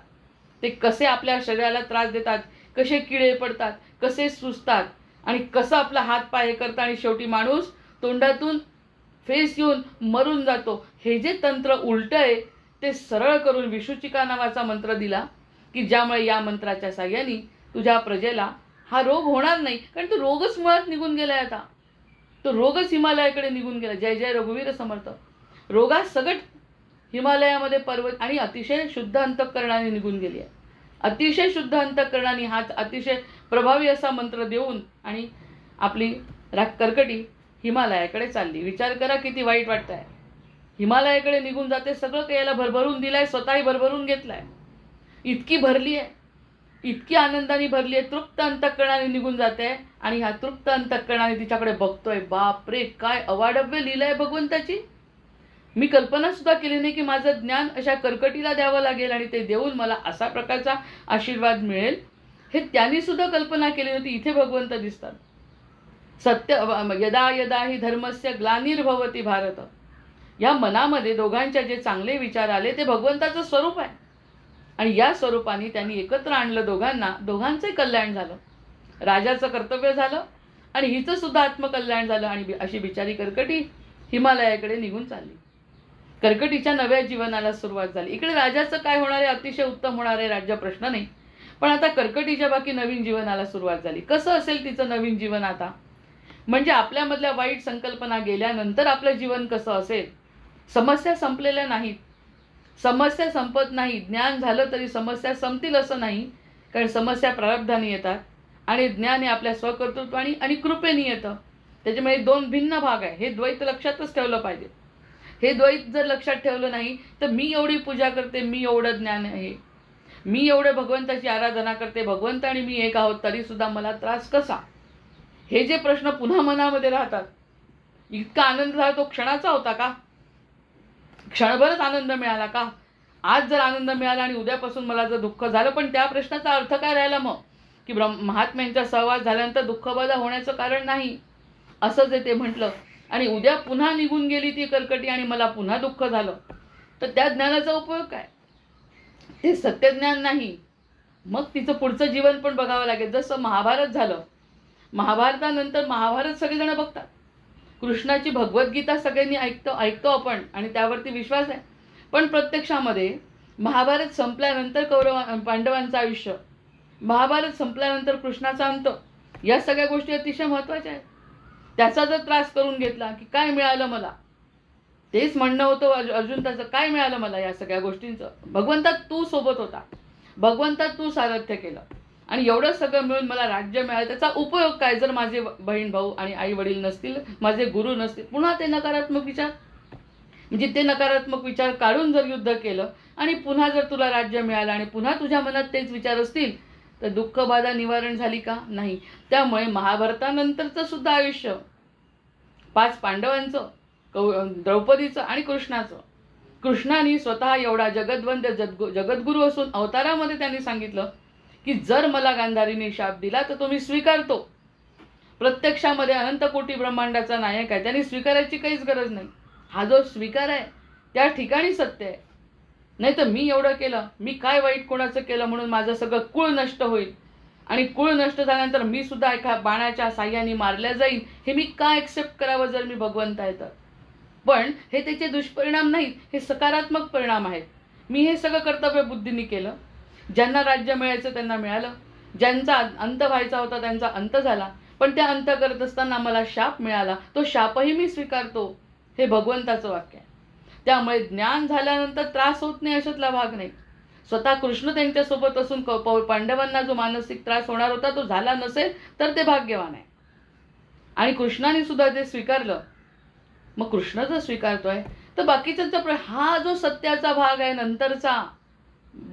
ते कसे आपल्या शरीराला त्रास देतात, कसे किडे पडतात, कसे सुजतात आणि कसं आपला हात पाय करतात आणि शेवटी माणूस तोंडातून फेस येऊन मरून जातो. हे जे तंत्र उलट आहे ते सरळ करून विषुचिका नावाचा मंत्र दिला की ज्यामुळे या मंत्राच्या साह्याने तुझ्या प्रजेला हा रोग होणार नाही, कारण तो रोगच मुळात निघून गेलाय आता. तो रोगच हिमालयाकडे निघून गेला. जय जय रघुवीर समर्थ. रोगात सगट हिमालयामध्ये पर्वत आणि अतिशय शुद्ध अंतःकरणाने निघून गेली आहे. अतिशय शुद्ध अंतःकरणाने हाच अतिशय प्रभावी असा मंत्र देऊन आणि आपली कर्कटी हिमालयाकडे चालली. विचार करा किती वाईट वाटतंय. हिमालयाकडे निघून जाते, सगळं काही याला भरभरून दिलंय, स्वतःही भरभरून घेतलाय. इतकी भरली आहे, इतकी आनंदाने भरली आहे, तृप्त अंतःकरणाने निघून जाते आणि ह्या तृप्त अंतःकरणाने तिच्याकडे बघतोय. बापरे, काय अवाढव्य लीला आहे भगवंताची. मी कल्पना सुद्धा केली नाही की माझं ज्ञान अशा कर्कटीला द्यावं लागेल आणि ते देऊन मला असा प्रकारचा आशीर्वाद मिळेल. हे त्यांनी सुद्धा कल्पना केली नव्हती. इथे भगवंत दिसतात. सत्य यदा यदा ही धर्मस्य ग्लानिर्भवती भारत. या मनामध्ये दोघांच्या जे चांगले विचार आले ते भगवंताचं स्वरूप आहे आणि या स्वरूपाने त्यांनी एकत्र आणलं दोघांना. दोघांचंही कल्याण झालं. राजाचं कर्तव्य झालं आणि हिचं सुद्धा आत्मकल्याण झालं आणि अशी बिचारी कर्कटी हिमालयाकडे निघून चालली. कर्कटीच्या नव्या जीवनाला सुरुवात झाली. इकडे राजाचं काय होणार आहे, अतिशय उत्तम होणार आहे राज्य, प्रश्न नाही. पण आता कर्कटीच्या बाकी नवीन जीवनाला सुरुवात झाली. कसं असेल तिचं नवीन जीवन आता, म्हणजे आपल्यामधल्या वाईट संकल्पना गेल्यानंतर आपलं जीवन कसं असेल. समस्या संपलेल्या नाहीत, समस्या संपत नाही. ज्ञान झालं तरी समस्या संपतील असं नाही, कारण समस्या प्रारब्धाने येतात आणि ज्ञान हे आपल्या स्वकर्तृत्वाने आणि कृपेने येतं. त्याच्यामुळे दोन भिन्न भाग आहे. हे द्वैत लक्षातच ठेवलं पाहिजे. हे द्वैत जर लक्षात ठेवलं नाही तर मी एवढी पूजा करते, मी एवढं ज्ञान आहे, मी एवढे भगवंताची आराधना करते, भगवंत आणि मी एक आहोत, तरी सुद्धा मला त्रास कसा, हे जे प्रश्न पुन्हा मनामध्ये राहतात. इतका आनंद झाला तो क्षणाचा होता का, क्षणभरच आनंद मिळाला का, आज जर आनंद मिळाला आणि उद्यापासून मला जर दुःख झालं, पण त्या प्रश्नाचा अर्थ काय राहिला मग, की महात्म्यांचा सहवास झाल्यानंतर दुःखबाधा होण्याचं कारण नाही असं जे ते म्हटलं आणि उद्या पुन्हा निघून गेली ती कर्कटी आणि मला पुन्हा दुःख झालं, तर त्या ज्ञानाचा उपयोग काय. ते सत्यज्ञान नाही. मग तिचं पुढचं जीवन पण बघावं लागेल. जसं महाभारत झालं, महाभारतानंतर महाभारत सगळेजण बघतात, कृष्णाची भगवद्गीता सगळ्यांनी ऐकतो आपण आणि त्यावरती विश्वास आहे. पण प्रत्यक्षामध्ये महाभारत संपल्यानंतर पांडवांचं आयुष्य, महाभारत संपल्यानंतर कृष्णाचा अंत, या सगळ्या गोष्टी अतिशय महत्त्वाच्या आहेत. त्याचा जर त्रास करून घेतला की काय मिळालं मला, तेच म्हणणं होतं अर्जुन त्याचं, काय मिळालं मला या सगळ्या गोष्टींचं. भगवंतात तू सोबत होता, भगवंतात तू सारथ्य केलं आणि एवढं सगळं मिळून मला राज्य मिळालं, त्याचा उपयोग काय जर माझे बहीण भाऊ आणि आई वडील नसतील, माझे गुरु नसतील. पुन्हा ते नकारात्मक विचार, म्हणजे ते नकारात्मक विचार काढून जर युद्ध केलं आणि पुन्हा जर तुला राज्य मिळालं आणि पुन्हा तुझ्या मनात तेच विचार असतील तर दुःखबाधा निवारण झाली का, नाही. त्यामुळे महाभारतानंतरचं सुद्धा आयुष्य 5 पांडवांचं, द्रौपदीचं आणि कृष्णाचं, कृष्णाने स्वतः एवढा जगद्वंद्य जगद्गुरू असून अवतारामध्ये त्यांनी सांगितलं की जर मला गांधारीने शाप दिला तर तो मी स्वीकारतो. प्रत्यक्षामध्ये अनंत कोटी ब्रह्मांडाचा नायक आहे, त्यांनी स्वीकारायची काहीच गरज नाही. हा जो स्वीकार आहे त्या ठिकाणी सत्य आहे. नाही तर मी एवढं केलं, मी काय वाईट कोणाचं केलं म्हणून माझं सगळं कुळ नष्ट होईल आणि कुळ नष्ट झाल्यानंतर मी सुद्धा एका बाणाच्या साह्याने मारल्या जाईल, हे मी का ॲक्सेप्ट करावं जर मी भगवंत आहे तर. पण हे त्याचे दुष्परिणाम नाहीत, हे सकारात्मक परिणाम आहेत. मी हे सगळं कर्तव्य बुद्धीने केलं, ज्यांना राज्य मिळायचं त्यांना मिळालं, ज्यांचा अंत व्हायचा होता त्यांचा अंत झाला, पण त्या अंत करत असताना मला शाप मिळाला, तो शापही मी स्वीकारतो. हे भगवंताचं वाक्य आहे. त्यामुळे ज्ञान झाल्यानंतर त्रास होत नाही अशातला भाग नाही. स्वतः कृष्ण त्यांच्यासोबत असून पांडवांना जो मानसिक त्रास होणार होता तो झाला नसेल तर ते भाग्यवान आहे. आणि कृष्णाने सुद्धा ते स्वीकारलं. मग कृष्ण जर स्वीकारतोय तर बाकीच्यांचा हा जो सत्याचा भाग आहे नंतरचा,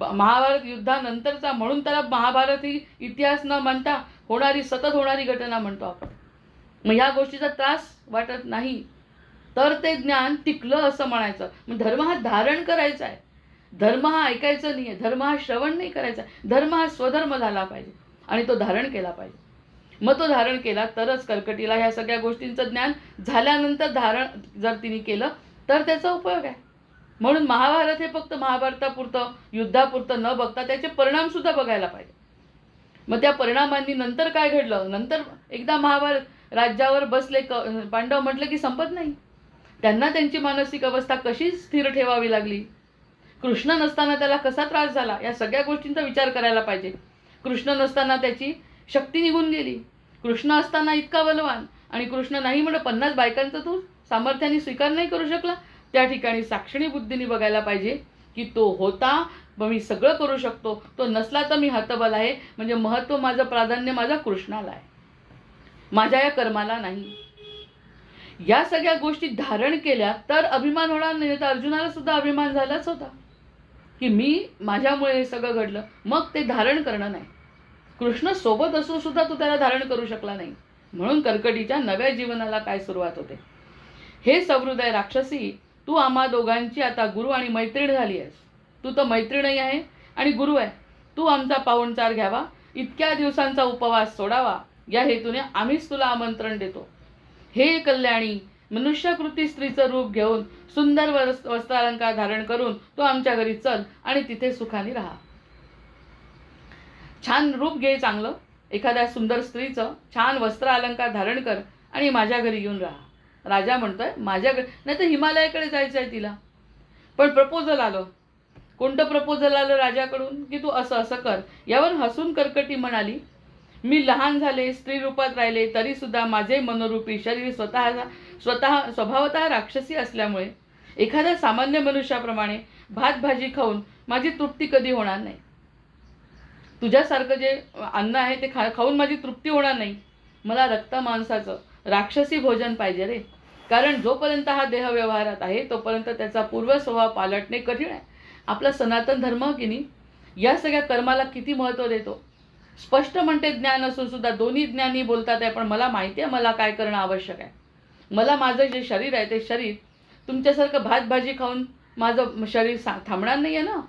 महाभारत युद्धानंतरचा, म्हणून त्याला महाभारत ही इतिहास न म्हणता होणारी सतत होणारी घटना म्हणतो आपण. मग ह्या गोष्टीचा त्रास वाटत नाही तर ते ज्ञान टिकलं असं म्हणायचं. मग धर्म हा धारण करायचा आहे, धर्म हा ऐकायचं नाही आहे, धर्म हा श्रवण नाही करायचा, धर्म हा स्वधर्म झाला पाहिजे आणि तो धारण केला पाहिजे. मग तो धारण केला तरच कर्कटीला ह्या सगळ्या गोष्टींचं ज्ञान झाल्यानंतर धारण जर तिने केलं तर त्याचा उपयोग आहे. म्हणून महाभारत हे फक्त महाभारतापुरतं युद्धापुरतं न बघता त्याचे परिणामसुद्धा बघायला पाहिजे. मग त्या परिणामांनी नंतर काय घडलं, नंतर एकदा महाभारत राज्यावर बसले पांडव, म्हटलं की संपत नाही. त्यांना त्यांची मानसिक अवस्था कशी स्थिर ठेवावी लागली, कृष्ण नसताना त्याला कसा त्रास झाला या सगळ्या गोष्टींचा विचार करायला पाहिजे. कृष्ण नसताना त्याची शक्ती निघून गेली. कृष्ण असताना इतका बलवान आणि कृष्ण नाही म्हणून 50 बायकांचा तो सामर्थ्याने स्वीकार नाही करू शकला. त्या ठिकाणी साक्षिणी बुद्धीने बघायला पाहिजे की तो होता मग मी सगळं करू शकतो, तो नसला तर मी हतबल आहे. म्हणजे महत्त्व माझं प्राधान्य माझा कृष्णाला आहे, माझ्या या कर्माला नाही. या सगळ्या गोष्टी धारण केल्या तर अभिमान होणार नाही. तर अर्जुनाला सुद्धा अभिमान झालाच होता की मी माझ्यामुळे हे सगळं घडलं. मग ते धारण करणं नाही. कृष्ण सोबत असून सुद्धा तू त्याला धारण करू शकला नाही. म्हणून कर्कटीच्या नव्या जीवनाला काय सुरुवात होते. हे सहृदय राक्षसी, तू आम्हा दोघांची आता गुरु आणि मैत्रीण झाली आहेस. तू तर मैत्रीणही आहे आणि गुरु आहे. तू आमचा पाहुणचार घ्यावा, इतक्या दिवसांचा उपवास सोडावा या हेतूने आम्हीच तुला आमंत्रण देतो. हे कल्याणी, मनुष्याकृती स्त्रीचं रूप घेऊन सुंदर वस्त्रालंकार धारण करून तू आमच्या घरी चल आणि तिथे सुखाने राहा. छान रूप घे, चांगलं एखाद्या सुंदर स्त्रीचं छान वस्त्र अलंकार धारण कर आणि माझ्या घरी येऊन राहा. राजा म्हणतोय माझ्या घरी नाही तर हिमालयाकडे जायचं आहे तिला. पण प्रपोजल आलं. कोणतं प्रपोजल आलं राजाकडून की तू असं असं कर. यावर हसून कर्कटी म्हणाली, मी लहान झाले, स्त्री रूपात राहिले तरी सुद्धा माझे मनोरूपी शरीर स्वतः स्वभावतः राक्षसी असल्यामुळे एखाद्या सामान्य मनुष्याप्रमाणे भात भाजी खाऊन माझी तृप्ती कधी होणार नाही. तुझ्यासारखं जे अन्न आहे ते खाऊन माझी तृप्ती होणार नाही. मला रक्त मांसाचं राक्षसी भोजन पाहिजे रे. कारण जोपर्यंत हा देह व्यवहारात आहे तोपर्यंत त्याचा पूर्व स्वभाव पालटणे कठीण आहे. आपला सनातन धर्म की नाही या सगळ्या कर्माला किती महत्त्व देतो. स्पष्ट म्हणते ज्ञान असून सुद्धा दोन्ही ज्ञानी बोलतात आहे, पण मला माहिती आहे मला काय करणं आवश्यक आहे. मला माझं जे शरीर आहे ते शरीर तुमच्यासारखं भात भाजी खाऊन माझं शरीर थांबणार नाही आहे ना.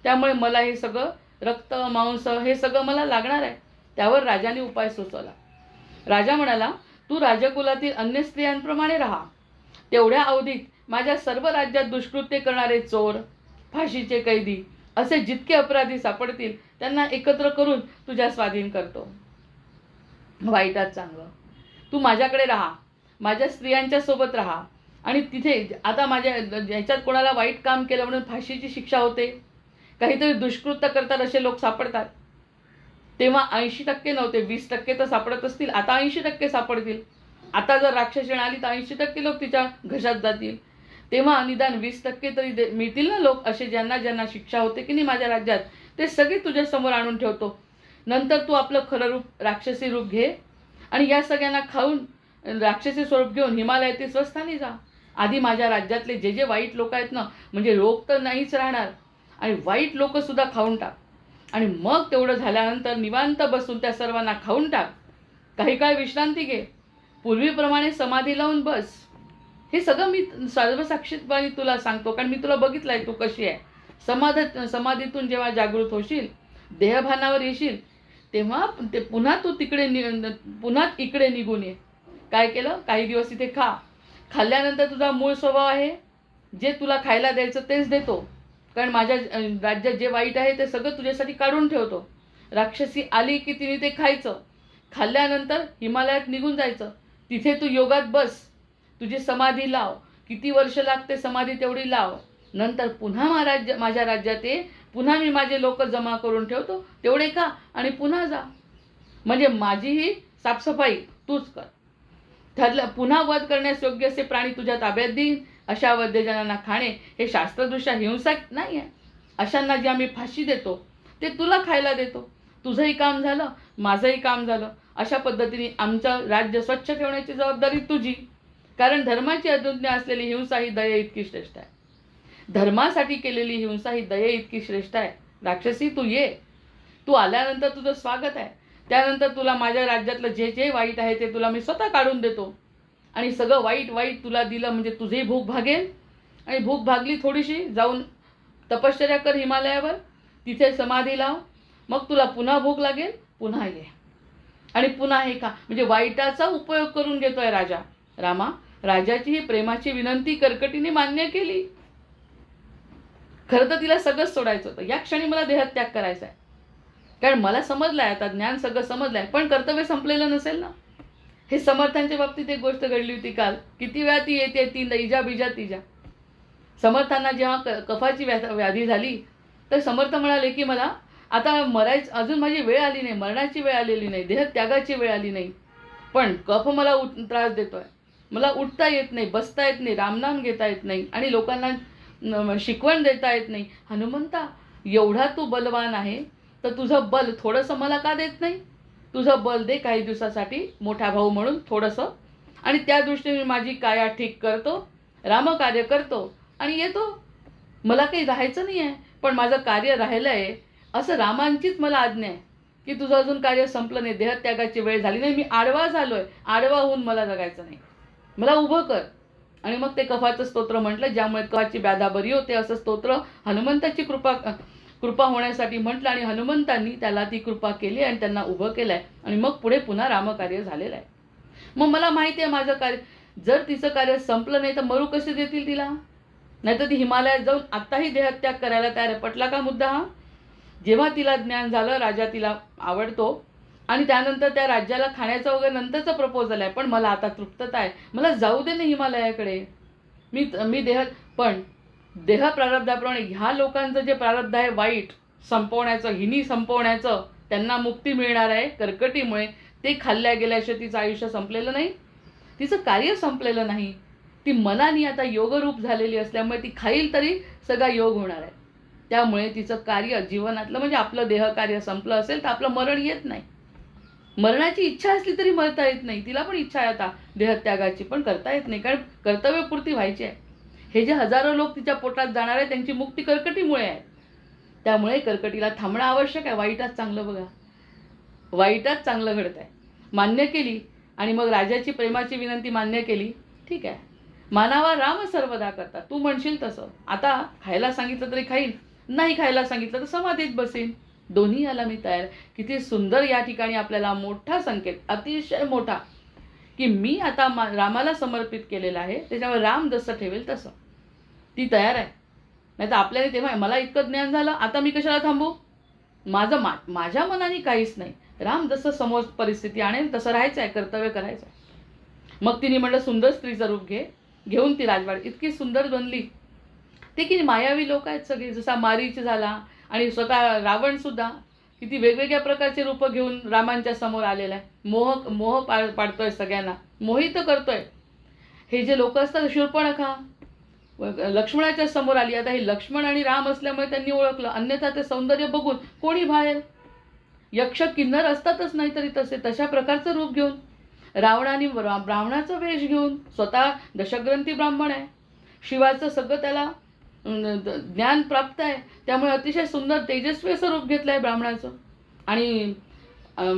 त्यामुळे मला हे सगळं रक्त मांस हे सगळं मला लागणार आहे. त्यावर राजाने उपाय सुचवला. राजा म्हणाला, तू राजकुलातील अन्य स्त्रियांप्रमाणे राहा. तेवढ्या अवधीत माझ्या सर्व राज्यात दुष्कृत्य करणारे चोर, फाशीचे कैदी असे जितके अपराधी सापडतील त्यांना एकत्र करून तुझ्या स्वाधीन करतो. वाईटात चांगलं तू माझ्याकडे राहा, माझ्या स्त्रियांच्या सोबत राहा. आणि तिथे आता माझ्या याच्यात कोणाला वाईट काम केलं म्हणून फाशीची शिक्षा होते, काहीतरी दुष्कृत्य करतात असे लोक सापडतात. तेव्हा 80% नव्हते, 20% तर सापडत असतील, आता 80% सापडतील. आता जर राक्षसीण आली तर 80% लोक तिच्या घशात जातील. तेव्हा निदान 20% तरी मिळतील ना लोक असे ज्यांना ज्यांना शिक्षा होते की नाही माझ्या राज्यात, ते सगळे तुझ्या समोर आणून ठेवतो. नंतर तू आपलं खरं रूप राक्षसी रूप घे आणि या सगळ्यांना खाऊन राक्षसी स्वरूप घेऊन हिमालयातील स्वस्थानी जा. आधी माझ्या राज्यातले जे जे वाईट लोक आहेत ना, म्हणजे रोग तर नाहीच राहणार आणि वाईट लोकसुद्धा खाऊन टाक. आणि मग तेवढं झाल्यानंतर निवांत बसून त्या सर्वांना खाऊन टाक. काही काळ विश्रांती घे, पूर्वीप्रमाणे समाधी लावून बस. हे सगळं मी सर्वसाक्षीपणे तुला सांगतो, कारण मी तुला बघितलं आहे तू कशी आहे. समाधीतून जेव्हा जागृत होशील, देहभानावर येशील, तेव्हा ते पुन्हा तू पुन्हा इकडे निघून ये. काय केलं, काही दिवस इथे खा. खाल्ल्यानंतर तुझा मूळ स्वभाव आहे, जे तुला खायला द्यायचं तेच देतो. कारण माझ्या राज्यात जे वाईट आहे ते सगळं तुझ्यासाठी काढून ठेवतो. राक्षसी आली की तिने ते खायचं. खाल्ल्यानंतर हिमालयात निघून जायचं. तिथे तू योगात बस, तुझी समाधी लाव. किती वर्ष लागते समाधी तेवढी लाव. नंतर पुन्हा माझ्या राज्यात ये, पुन्हा मी माझे लोक जमा करून ठेवतो, तेवढे खा आणि पुन्हा जा. म्हणजे माझीही साफसफाई तूच कर. ठरलं पुन्हा वध करण्यास योग्य असे प्राणी तुझ्या ताब्यात देईन. अशा वध्यजनांना खाणे हे शास्त्रदृष्ट्या हिंसक नाही आहे. अशांना जे आम्ही फाशी देतो ते तुला खायला देतो. तुझंही काम झालं, माझंही काम झालं. अशा पद्धतीने आमचं राज्य स्वच्छ ठेवण्याची जबाबदारी तुझी. कारण धर्माची अदुज्ञा असलेली हिंसा ही दये इतकी श्रेष्ठ आहे. धर्मासाठी केलेली हिंसा ही दये इतकी श्रेष्ठ आहे. राक्षसी तू ये, तू आल्यानंतर तुझं स्वागत आहे. त्यानंतर तुला माझ्या राज्यातलं जे जे वाईट आहे ते तुला मी स्वतः काढून देतो. आणि सगळं वाईट वाईट तुला दिलं म्हणजे तुझी भूक भागेल. आणि भूक भागली थोडीशी, जाऊन तपश्चर्या कर हिमालयावर, तिथे समाधी लाव. मग तुला पुन्हा भूक लागेल, पुन्हा ये आणि पुन्हा हे खा. म्हणजे वाईटाचा उपयोग करून घेतोय राजा. रामा, राजाची ही प्रेमाची विनंती कर्कटीने मान्य केली. खरं तर तिला सगळंच सोडायचं होतं. या क्षणी मला देहत्याग करायचा आहे, कारण मला समजलं आहे, आता ज्ञान सगळं समजलं आहे. पण कर्तव्य संपलेलं नसेल ना. हे समर्थांच्या बाबतीत एक गोष्ट घडली होती काल. किती वेळा ती येते, ती इजा बिजा तिजा. समर्थांना जेव्हा कफाची व्याधी झाली तर समर्थ म्हणाले की मला आता अजून माझी वेळ आली नाही, मरणाची वेळ आलेली नाही, देहत्यागाची वेळ आली नाही, पण कफ मला त्रास देतोय, मला उठता येत नाही, बसता येत नाही, रामनाम घेता येत नाही आणि लोकांना शिकवण देता येत नाही. हनुमंता, एवढा तू बलवान आहे तर तुझं बल थोडंसं मला का देत नाही? तुझं बल दे काही दिवसासाठी, मोठा भाऊ म्हणून थोडंसं, आणि त्या दृष्टीने माझी काया ठीक करतो, रामकार्य करतो आणि येतो. मला काही राहायचं नाही आहे, पण माझं कार्य राहिलं आहे असं रामांचीच मला आज्ञा आहे की तुझं अजून कार्य संपलं नाही, देहत्यागाची वेळ झाली नाही, मी आडवा झालो आहे, आडवा होऊन मला जगायचं नाही, मला उभं कर. आणि मग ते कफाचं स्तोत्र म्हटलं, ज्यामुळे कफाची व्याधा बरी होते असं स्तोत्र हनुमंताची कृपा होण्यासाठी म्हटलं आणि हनुमंतांनी त्याला ती कृपा केली आणि त्यांना उभं केलं आहे आणि मग पुढे पुन्हा रामकार्य झालेलं आहे. मग मला माहिती आहे माझं कार्य, जर तिचं कार्य संपलं नाही तर मरू कसे देतील तिला? नाहीतर ती हिमालयात जाऊन आत्ताही देहत्याग करायला तयार आहे. पटला का मुद्दा हा? जेव्हा तिला ज्ञान झालं, राजा तिला आवडतो आणि त्यानंतर त्या राज्याला खाण्याचं वगैरे नंतरचं प्रपोजल आहे, पण मला आता तृप्तता आहे, मला जाऊ दे ना हिमालयाकडे. मी पण देह प्रारब्धाप्रमाणे ह्या लोकांचं जे प्रारब्ध आहे वाईट संपवण्याचं, हिनी संपवण्याचं, त्यांना मुक्ती मिळणार आहे कर्कटीमुळे, ते खाल्ल्या गेल्याशिवाय तिचं आयुष्य संपलेलं नाही, तिचं कार्य संपलेलं नाही. ती मनाने आता योगरूप झालेली असल्यामुळे ती खाईल तरी सगळा योग होणार आहे. त्यामुळे तिचं कार्य जीवनातलं, म्हणजे आपलं देहकार्य संपलं असेल तर आपलं मरण येत नाही. मरणाची इच्छा असली तरी मरता येत नाही. तिला पण इच्छा आहे आता देहत्यागाची, पण करता येत नाही, कारण कर्तव्यपूर्ती व्हायची आहे. हे जे हजारो लोक तिच्या पोटात जाणार आहे त्यांची मुक्ती कर्कटीमुळे आहे. त्यामुळे कर्कटीला थांबणं आवश्यक आहे. वाईटात चांगलं बघा, वाईटात चांगलं घडत आहे, मान्य केली आणि मग राजाची प्रेमाची विनंती मान्य केली. ठीक आहे, मानावा राम सर्वदा करता, तू म्हणशील तसं. आता खायला सांगितलं तरी खाईन, नाही खायला सांगितलं तर समाधीत बसेन, दोन्ही याला मी तयार. किती सुंदर या ठिकाणी आपल्याला मोठा संकेत, अतिशय मोठा, की मी आता रामाला समर्पित केलेलं आहे, त्याच्यामुळे राम जसं ठेवेल तसं ती तयार आहे. नाही तर आपल्याला तेव्हा मला इतकं ज्ञान झालं, आता मी कशाला थांबू? माझ्या मनाने काहीच नाही, राम जसं समोर परिस्थिती आणेल तसं राहायचं आहे, कर्तव्य करायचं आहे. मग तिने म्हटलं सुंदर स्त्रीचं रूप घेऊन ती राजवाडी इतकी सुंदर बनली. ते की मायावी लोक आहेत सगळे, जसा मारीच झाला आणि स्वतः रावण सुद्धा किती वेगवेगळ्या प्रकारचे रूप घेऊन रामांच्या समोर आलेला आहे. मोह पाडतोय, सगळ्यांना मोहित करतोय. हे जे लोक असतात, शूर्पणखा लक्ष्मणाच्या समोर आली. आता हे लक्ष्मण आणि राम असल्यामुळे त्यांनी ओळखलं, अन्यथा ते सौंदर्य बघून कोणी भाळेल? यक्ष किन्नर असतातच नाहीतरी तशा प्रकारचं रूप घेऊन रावणाने ब्राह्मणाचा वेश घेऊन, स्वतः दशग्रंथी ब्राह्मण आहे, शिवाचं सगळं त्याला ज्ञान प्राप्त आहे, त्यामुळे अतिशय सुंदर तेजस्वी असं रूप घेतलं आहे ब्राह्मणाचं. आणि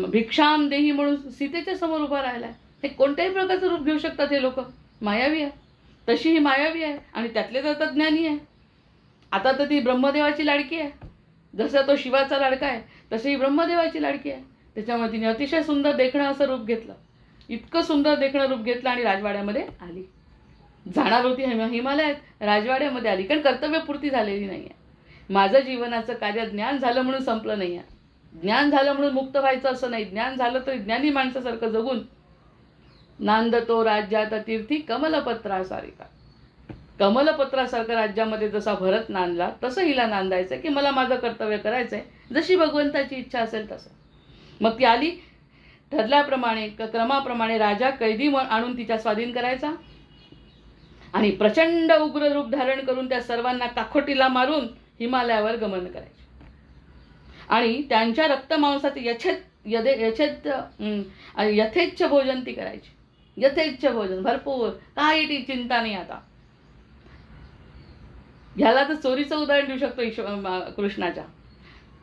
भिक्षाम देही म्हणून सीतेच्या समोर उभा राहिला आहे. हे कोणत्याही प्रकारचं रूप घेऊ शकतात हे लोक. मायावी आहे, तशी ही मायावी आहे आणि त्यातले तर ज्ञानी आहे. आता तर ती ब्रह्मदेवाची लाडकी आहे, जसं तो शिवाचा लाडका आहे तशी ही ब्रह्मदेवाची लाडकी आहे. त्याच्यामुळे तिने अतिशय सुंदर देखणं असं रूप घेतलं, इतकं सुंदर देखणं रूप घेतलं आणि राजवाड्यामध्ये आली. जाणार होती हिमालयात, राजवाड्यामध्ये आली, कारण कर्तव्यपूर्ती झालेली नाही आहे. माझं जीवनाचं कार्य ज्ञान झालं म्हणून संपलं नाही आहे, ज्ञान झालं म्हणून मुक्त व्हायचं असं नाही. ज्ञान झालं तरी ज्ञानी माणसासारखं जगून नांदतो राज्यात तीर्थी कमलपत्रासारिका, कमलपत्रासारखं राज्यामध्ये जसा भरत नांदला तसं हिला नांदायचं की मला माझं कर्तव्य करायचं आहे, जशी भगवंताची इच्छा असेल तसं. मग ती आली, ठरल्याप्रमाणे क्रमाप्रमाणे राजा कैदी आणून तिच्या स्वाधीन करायचा आणि प्रचंड उग्र रूप धारण करून त्या सर्वांना काखोटीला मारून हिमालयावर गमन करायचे आणि त्यांच्या रक्तमांसाचे यथेच्छ भोजन ती करायची. यथेच्छ भोजन भरपूर, काही ती चिंता नाही. आता ह्याला तर चोरीचं उदाहरण देऊ शकतो. कृष्णाच्या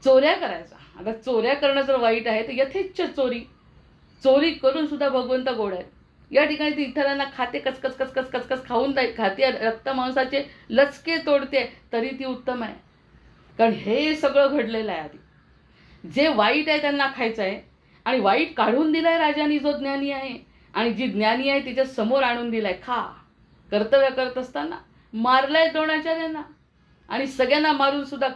चोऱ्या करायचा. आता चोऱ्या करणं जर वाईट आहे तर यथेच्छ चोरी करून सुद्धा भगवंत गोड आहेत. या ठिकाणी ती इतरांना खाते, कचकच कचकच कचकच खाऊन खाते, रक्तमांसाचे लचके तोडते, तरी ती उत्तम आहे. कारण हे सगळं घडलेलं आहे. आधी जे वाईट आहे त्यांना खायचं आहे आणि वाईट काढून दिलाय राजाने जो ज्ञानी आहे, आणि जी ज्ञानी आहे तिच्या समोर आणून दिलाय. खा. कर्तव्य करत असताना मारलाय द्रोणाचार्यांना आणि सगळ्यांना मारून सुद्धा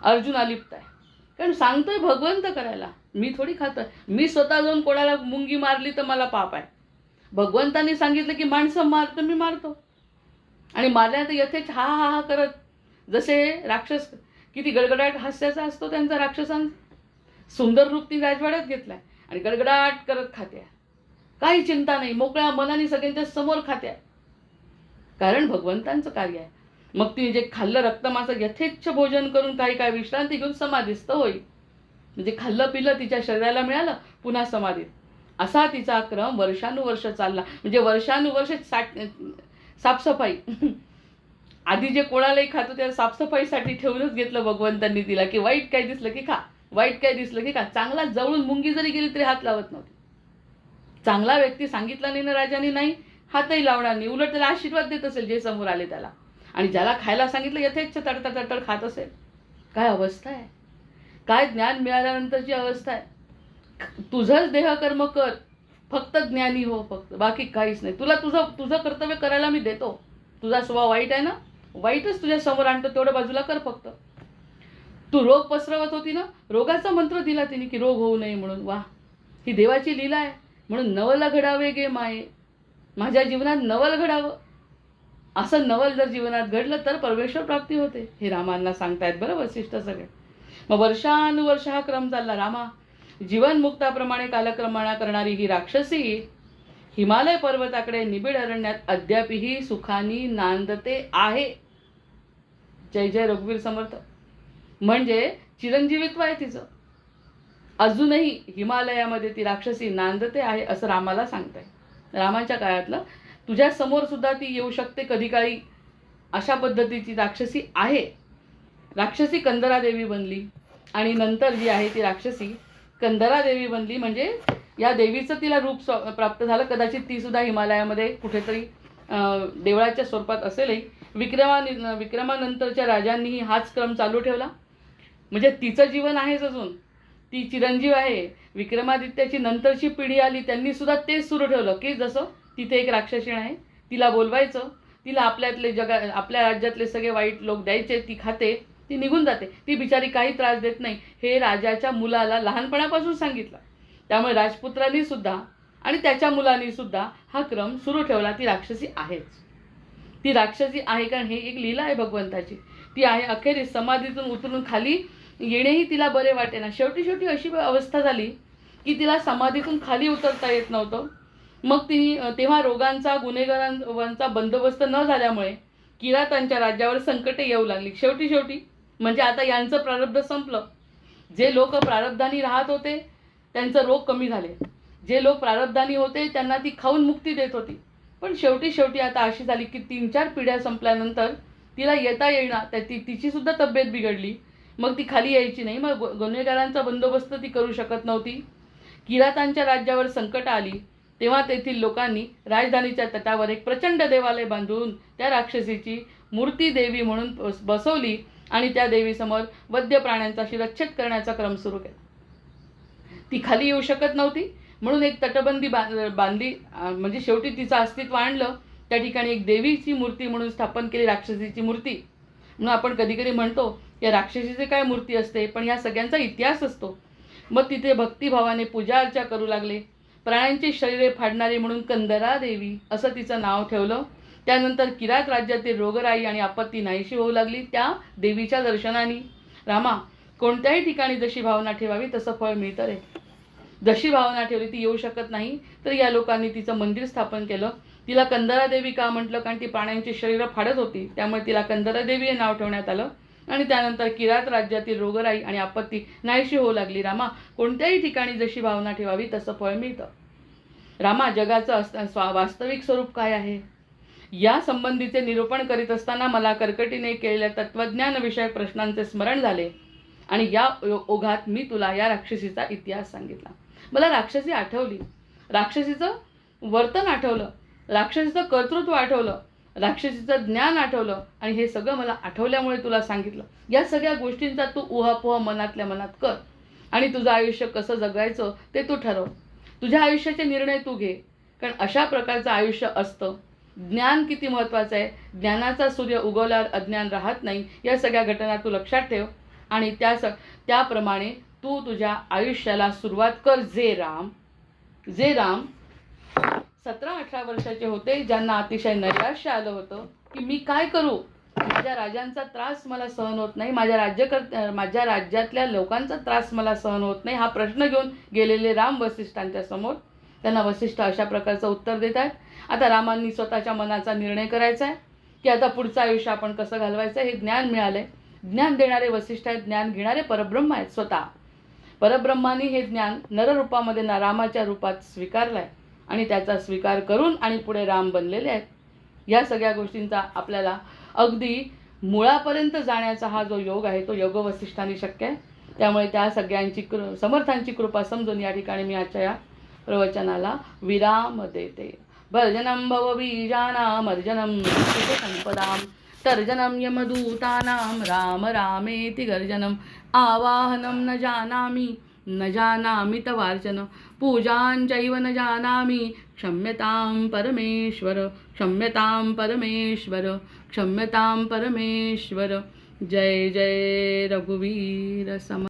अर्जुन अलिप्त आहे, कारण सांगतोय भगवंत करायला. मी थोडी खातोय, मी स्वतः जाऊन कोणाला मुंगी मारली तर मला पाप आहे. भगवंतांनी सांगितलं की माणसं मारतो, मी मारतो. आणि मारल्यानंतर यथेच हा हा हा करत, जसे राक्षस किती गडगडाट हास्याचा असतो त्यांचा राक्षसांचा, सुंदर रूप ती राजवाड्यात घेतलाय आणि गडगडाट करत खात्या, काही चिंता नाही, मोकळ्या मनाने सगळ्यांच्या समोर खात्या, कारण भगवंतांचं कार्य आहे. मग तिने जे खाल्लं रक्तमांस यथेच्छ भोजन करून काही काय विश्रांती घेऊन समाधीस्थ होईल. म्हणजे खाल्लं पिलं तिच्या शरीराला मिळालं, पुन्हा समाधीत. असा तिचा क्रम वर्षानुवर्ष चालला. म्हणजे वर्षानुवर्ष साफसफाई आधी जे कोणालाही खातो त्या साफसफाईसाठी ठेवूनच घेतलं भगवंतांनी तिला, की वाईट काय दिसलं की खा, वाईट काय दिसलं की खा. चांगला जवळून मुंगी जरी गेली तरी हात लावत नव्हती. चांगला व्यक्ती सांगितला नाही ना राजाने, नाही हातही लावणार नाही, उलट त्याला आशीर्वाद देत असेल जे समोर आले त्याला. आणि ज्याला खायला सांगितलं यथेच्छ तडतड तडतड खात असेल. काय अवस्था आहे, काय ज्ञान मिळाल्यानंतरची अवस्था आहे. तुझंच देहकर्म कर, फक्त ज्ञानी हो, फक्त बाकी काहीच नाही. तुला तुझं तुझं कर्तव्य करायला मी देतो. तुझा स्वभाव वाईट आहे ना, वाईटच तुझ्या समोर आणतो, तेवढं बाजूला कर फक्त. तू रोग पसरवत होती ना, रोगाचा मंत्र दिला तिने की रोग होऊ नये म्हणून. वा, ही देवाची लीला आहे. म्हणून नवल घडावे गे माये, माझ्या जीवनात नवल घडावं. असं नवल जर जीवनात घडलं तर परमेश्वर प्राप्ती होते, हे रामांना सांगतायत बरं वसिष्ठ सगळे. मग वर्षानुवर्ष हा क्रम चालला. रामा, जीवनमुक्ताप्रमाणे कालक्रमणा करणारी ही राक्षसी हिमालय पर्वताकडे निबिड अरण्यात अद्यापही सुखानी नांदते आहे. जय जय रघुवीर समर्थ. म्हणजे चिरंजीवित्व आहे तिचं. अजूनही हिमालयामध्ये ती राक्षसी नांदते आहे असं रामाला सांगताय. रामाच्या काळातलं तुझ्या समोर सुद्धा ती येऊ शकते कधी काळी, अशा पद्धतीची राक्षसी आहे. राक्षसी कंदरा देवी बनली आणि नंतर जी आहे ती राक्षसी कंदरा देवी बनली. म्हणजे या देवीचं तिला रूप प्राप्त झालं. कदाचित ती सुद्धा हिमालयामध्ये कुठेतरी देवळाच्या स्वरूपात असेलही. विक्रमानंतरच्या राजांनीही हाच क्रम चालू ठेवला. म्हणजे तिचं जीवन आहेच अजून, ती चिरंजीव आहे. विक्रमादित्याची नंतरची पिढी आली त्यांनी सुद्धा तेच सुरू ठेवलं, की जसं तिथे एक राक्षसीण आहे, तिला बोलवायचं, तिला आपल्या राज्यातले सगळे वाईट लोक द्यायचे, ती खाते, ती निघून जाते, ती बिचारी काही त्रास देत नाही, हे राजाच्या मुलाला लहानपणापासून सांगितलं. त्यामुळे राजपुत्रांनी सुद्धा आणि त्याच्या मुलांनी सुद्धा हा क्रम सुरू ठेवला. ती राक्षसी आहेच, ती राक्षसी आहे, कारण हे एक लीला आहे भगवंताची. ती आहे. अखेरीस समाधीतून उतरून खाली येणेही तिला बरे वाटेना. शेवटी अशी अवस्था झाली की तिला समाधीतून खाली उतरता येत नव्हतं. मग तेव्हा रोगांचा गुन्हेगारांचा बंदोबस्त न झाल्यामुळे किरातांच्या राज्यावर संकटे येऊ लागली. शेवटी म्हणजे आता यांचं प्रारब्ध संपलं. जे लोक प्रारब्धानी राहत होते त्यांचं रोग कमी झाले, जे लोक प्रारब्धानी होते त्यांना ती खाऊन मुक्ती देत होती. पण शेवटी आता अशी झाली की 3-4 पिढ्या संपल्यानंतर तिला येता येईना, तिची सुद्धा तब्येत बिघडली. मग ती खाली यायची नाही. मग गुन्हेगारांचा बंदोबस्त ती करू शकत नव्हती. किरातांच्या राज्यावर संकट आली तेव्हा तेथील लोकांनी राजधानीच्या तटावर एक प्रचंड देवालय बांधून त्या राक्षसीची मूर्ती देवी म्हणून बसवली आणि त्या देवीसमोर वद्य प्राण्यांचा शिरच्छेद करण्याचा क्रम सुरू केला. ती खाली येऊ शकत नव्हती म्हणून एक तटबंदी बांधली. म्हणजे शेवटी तिचं अस्तित्व आणलं. त्या ठिकाणी एक देवीची मूर्ती म्हणून स्थापन केली, राक्षसीची मूर्ती म्हणून. आपण कधी म्हणतो या राक्षसीची काय मूर्ती असते, पण ह्या सगळ्यांचा इतिहास असतो. मग तिथे भक्तिभावाने पूजा अर्चा करू लागले. प्राण्यांची शरीरे फाडणारी म्हणून कंदरा देवी असं तिचं नाव ठेवलं. त्यानंतर किरात राज्यातील रोगराई आणि आपत्ती नाहीशी होऊ लागली त्या देवीच्या दर्शनाने. रामा, कोणत्याही ठिकाणी जशी भावना ठेवावी तसं फळ मिळतं रे. जशी भावना ठेवली, ती येऊ शकत नाही, तर या लोकांनी तिचं मंदिर स्थापन केलं. तिला कंदरा देवी का म्हटलं, कारण ती प्राण्यांची शरीरं फाडत होती, त्यामुळे तिला कंदरा देवी हे नाव ठेवण्यात आलं. आणि त्यानंतर किरात राज्यातील रोगराई आणि आपत्ती नाहीशी होऊ लागली. रामा, कोणत्याही ठिकाणी जशी भावना ठेवावी तसं फळ मिळतं. रामा, जगाचं वास्तविक स्वरूप काय आहे या संबंधीचे निरूपण करीत असताना मला कर्कटीने केलेल्या तत्त्वज्ञानविषयक प्रश्नांचे स्मरण झाले आणि या ओघात मी तुला या राक्षसीचा इतिहास सांगितला. मला राक्षसी आठवली, राक्षसीचं वर्तन आठवलं, राक्षसीचं कर्तृत्व आठवलं, राक्षसीचं ज्ञान आठवलं आणि हे सगळं मला आठवल्यामुळे तुला सांगितलं. या सगळ्या गोष्टींचा तू उहापोह मनातल्या मनात कर आणि तुझं आयुष्य कसं जगायचं ते तू ठरव. तुझ्या आयुष्याचे निर्णय तू घे, कारण अशा प्रकारचं आयुष्य असतं. ज्ञान किती महत्त्वाचं आहे. ज्ञानाचा सूर्य उगवल्यावर अज्ञान राहत नाही. या सगळ्या घटना तू लक्षात ठेव आणि त्याप्रमाणे तू तुझ्या आयुष्याला सुरुवात कर. जे राम 17-18 वर्षाचे होते, ज्यांना अतिशय नैराश्य आलं होतं की मी काय करू, माझ्या राजांचा त्रास मला सहन होत नाही, माझ्या राज्यातल्या लोकांचा त्रास मला सहन होत नाही, हा प्रश्न घेऊन गेलेले राम वसिष्ठांच्या समोर. त्यांना वसिष्ठ अशा प्रकारचं उत्तर देत आहेत. आता रामांनी स्वतःच्या मनाचा निर्णय करायचा आहे की आता पुढचं आयुष्य आपण कसं घालवायचं, हे ज्ञान मिळालंय. ज्ञान देणारे वसिष्ठ आहेत, ज्ञान घेणारे परब्रह्म आहेत. स्वतः परब्रह्मानी हे ज्ञान नररूपामध्ये रामाच्या रूपात स्वीकारलं आहे आणि त्याचा स्वीकार करून आणि पुढे राम बनलेले आहेत. या सगळ्या गोष्टींचा आपल्याला अगदी मुळापर्यंत जाण्याचा हा जो योग आहे तो योग वसिष्ठांनी शक्य आहे. त्यामुळे त्या सगळ्यांची समर्थांची कृपा समजून या ठिकाणी मी आजच्या या प्रवचनाला विराम देते. भर्जनं भवबीजानां अर्जनं संपदां तर्जनं यमदूतानां राम रामेति गर्जनम् आवाहनं न जानामि तवार्चन पूजां चैव न जानामि क्षम्यतां परमेश्वर क्षम्यतां परमेश्वर. जय जय रघुवीर सम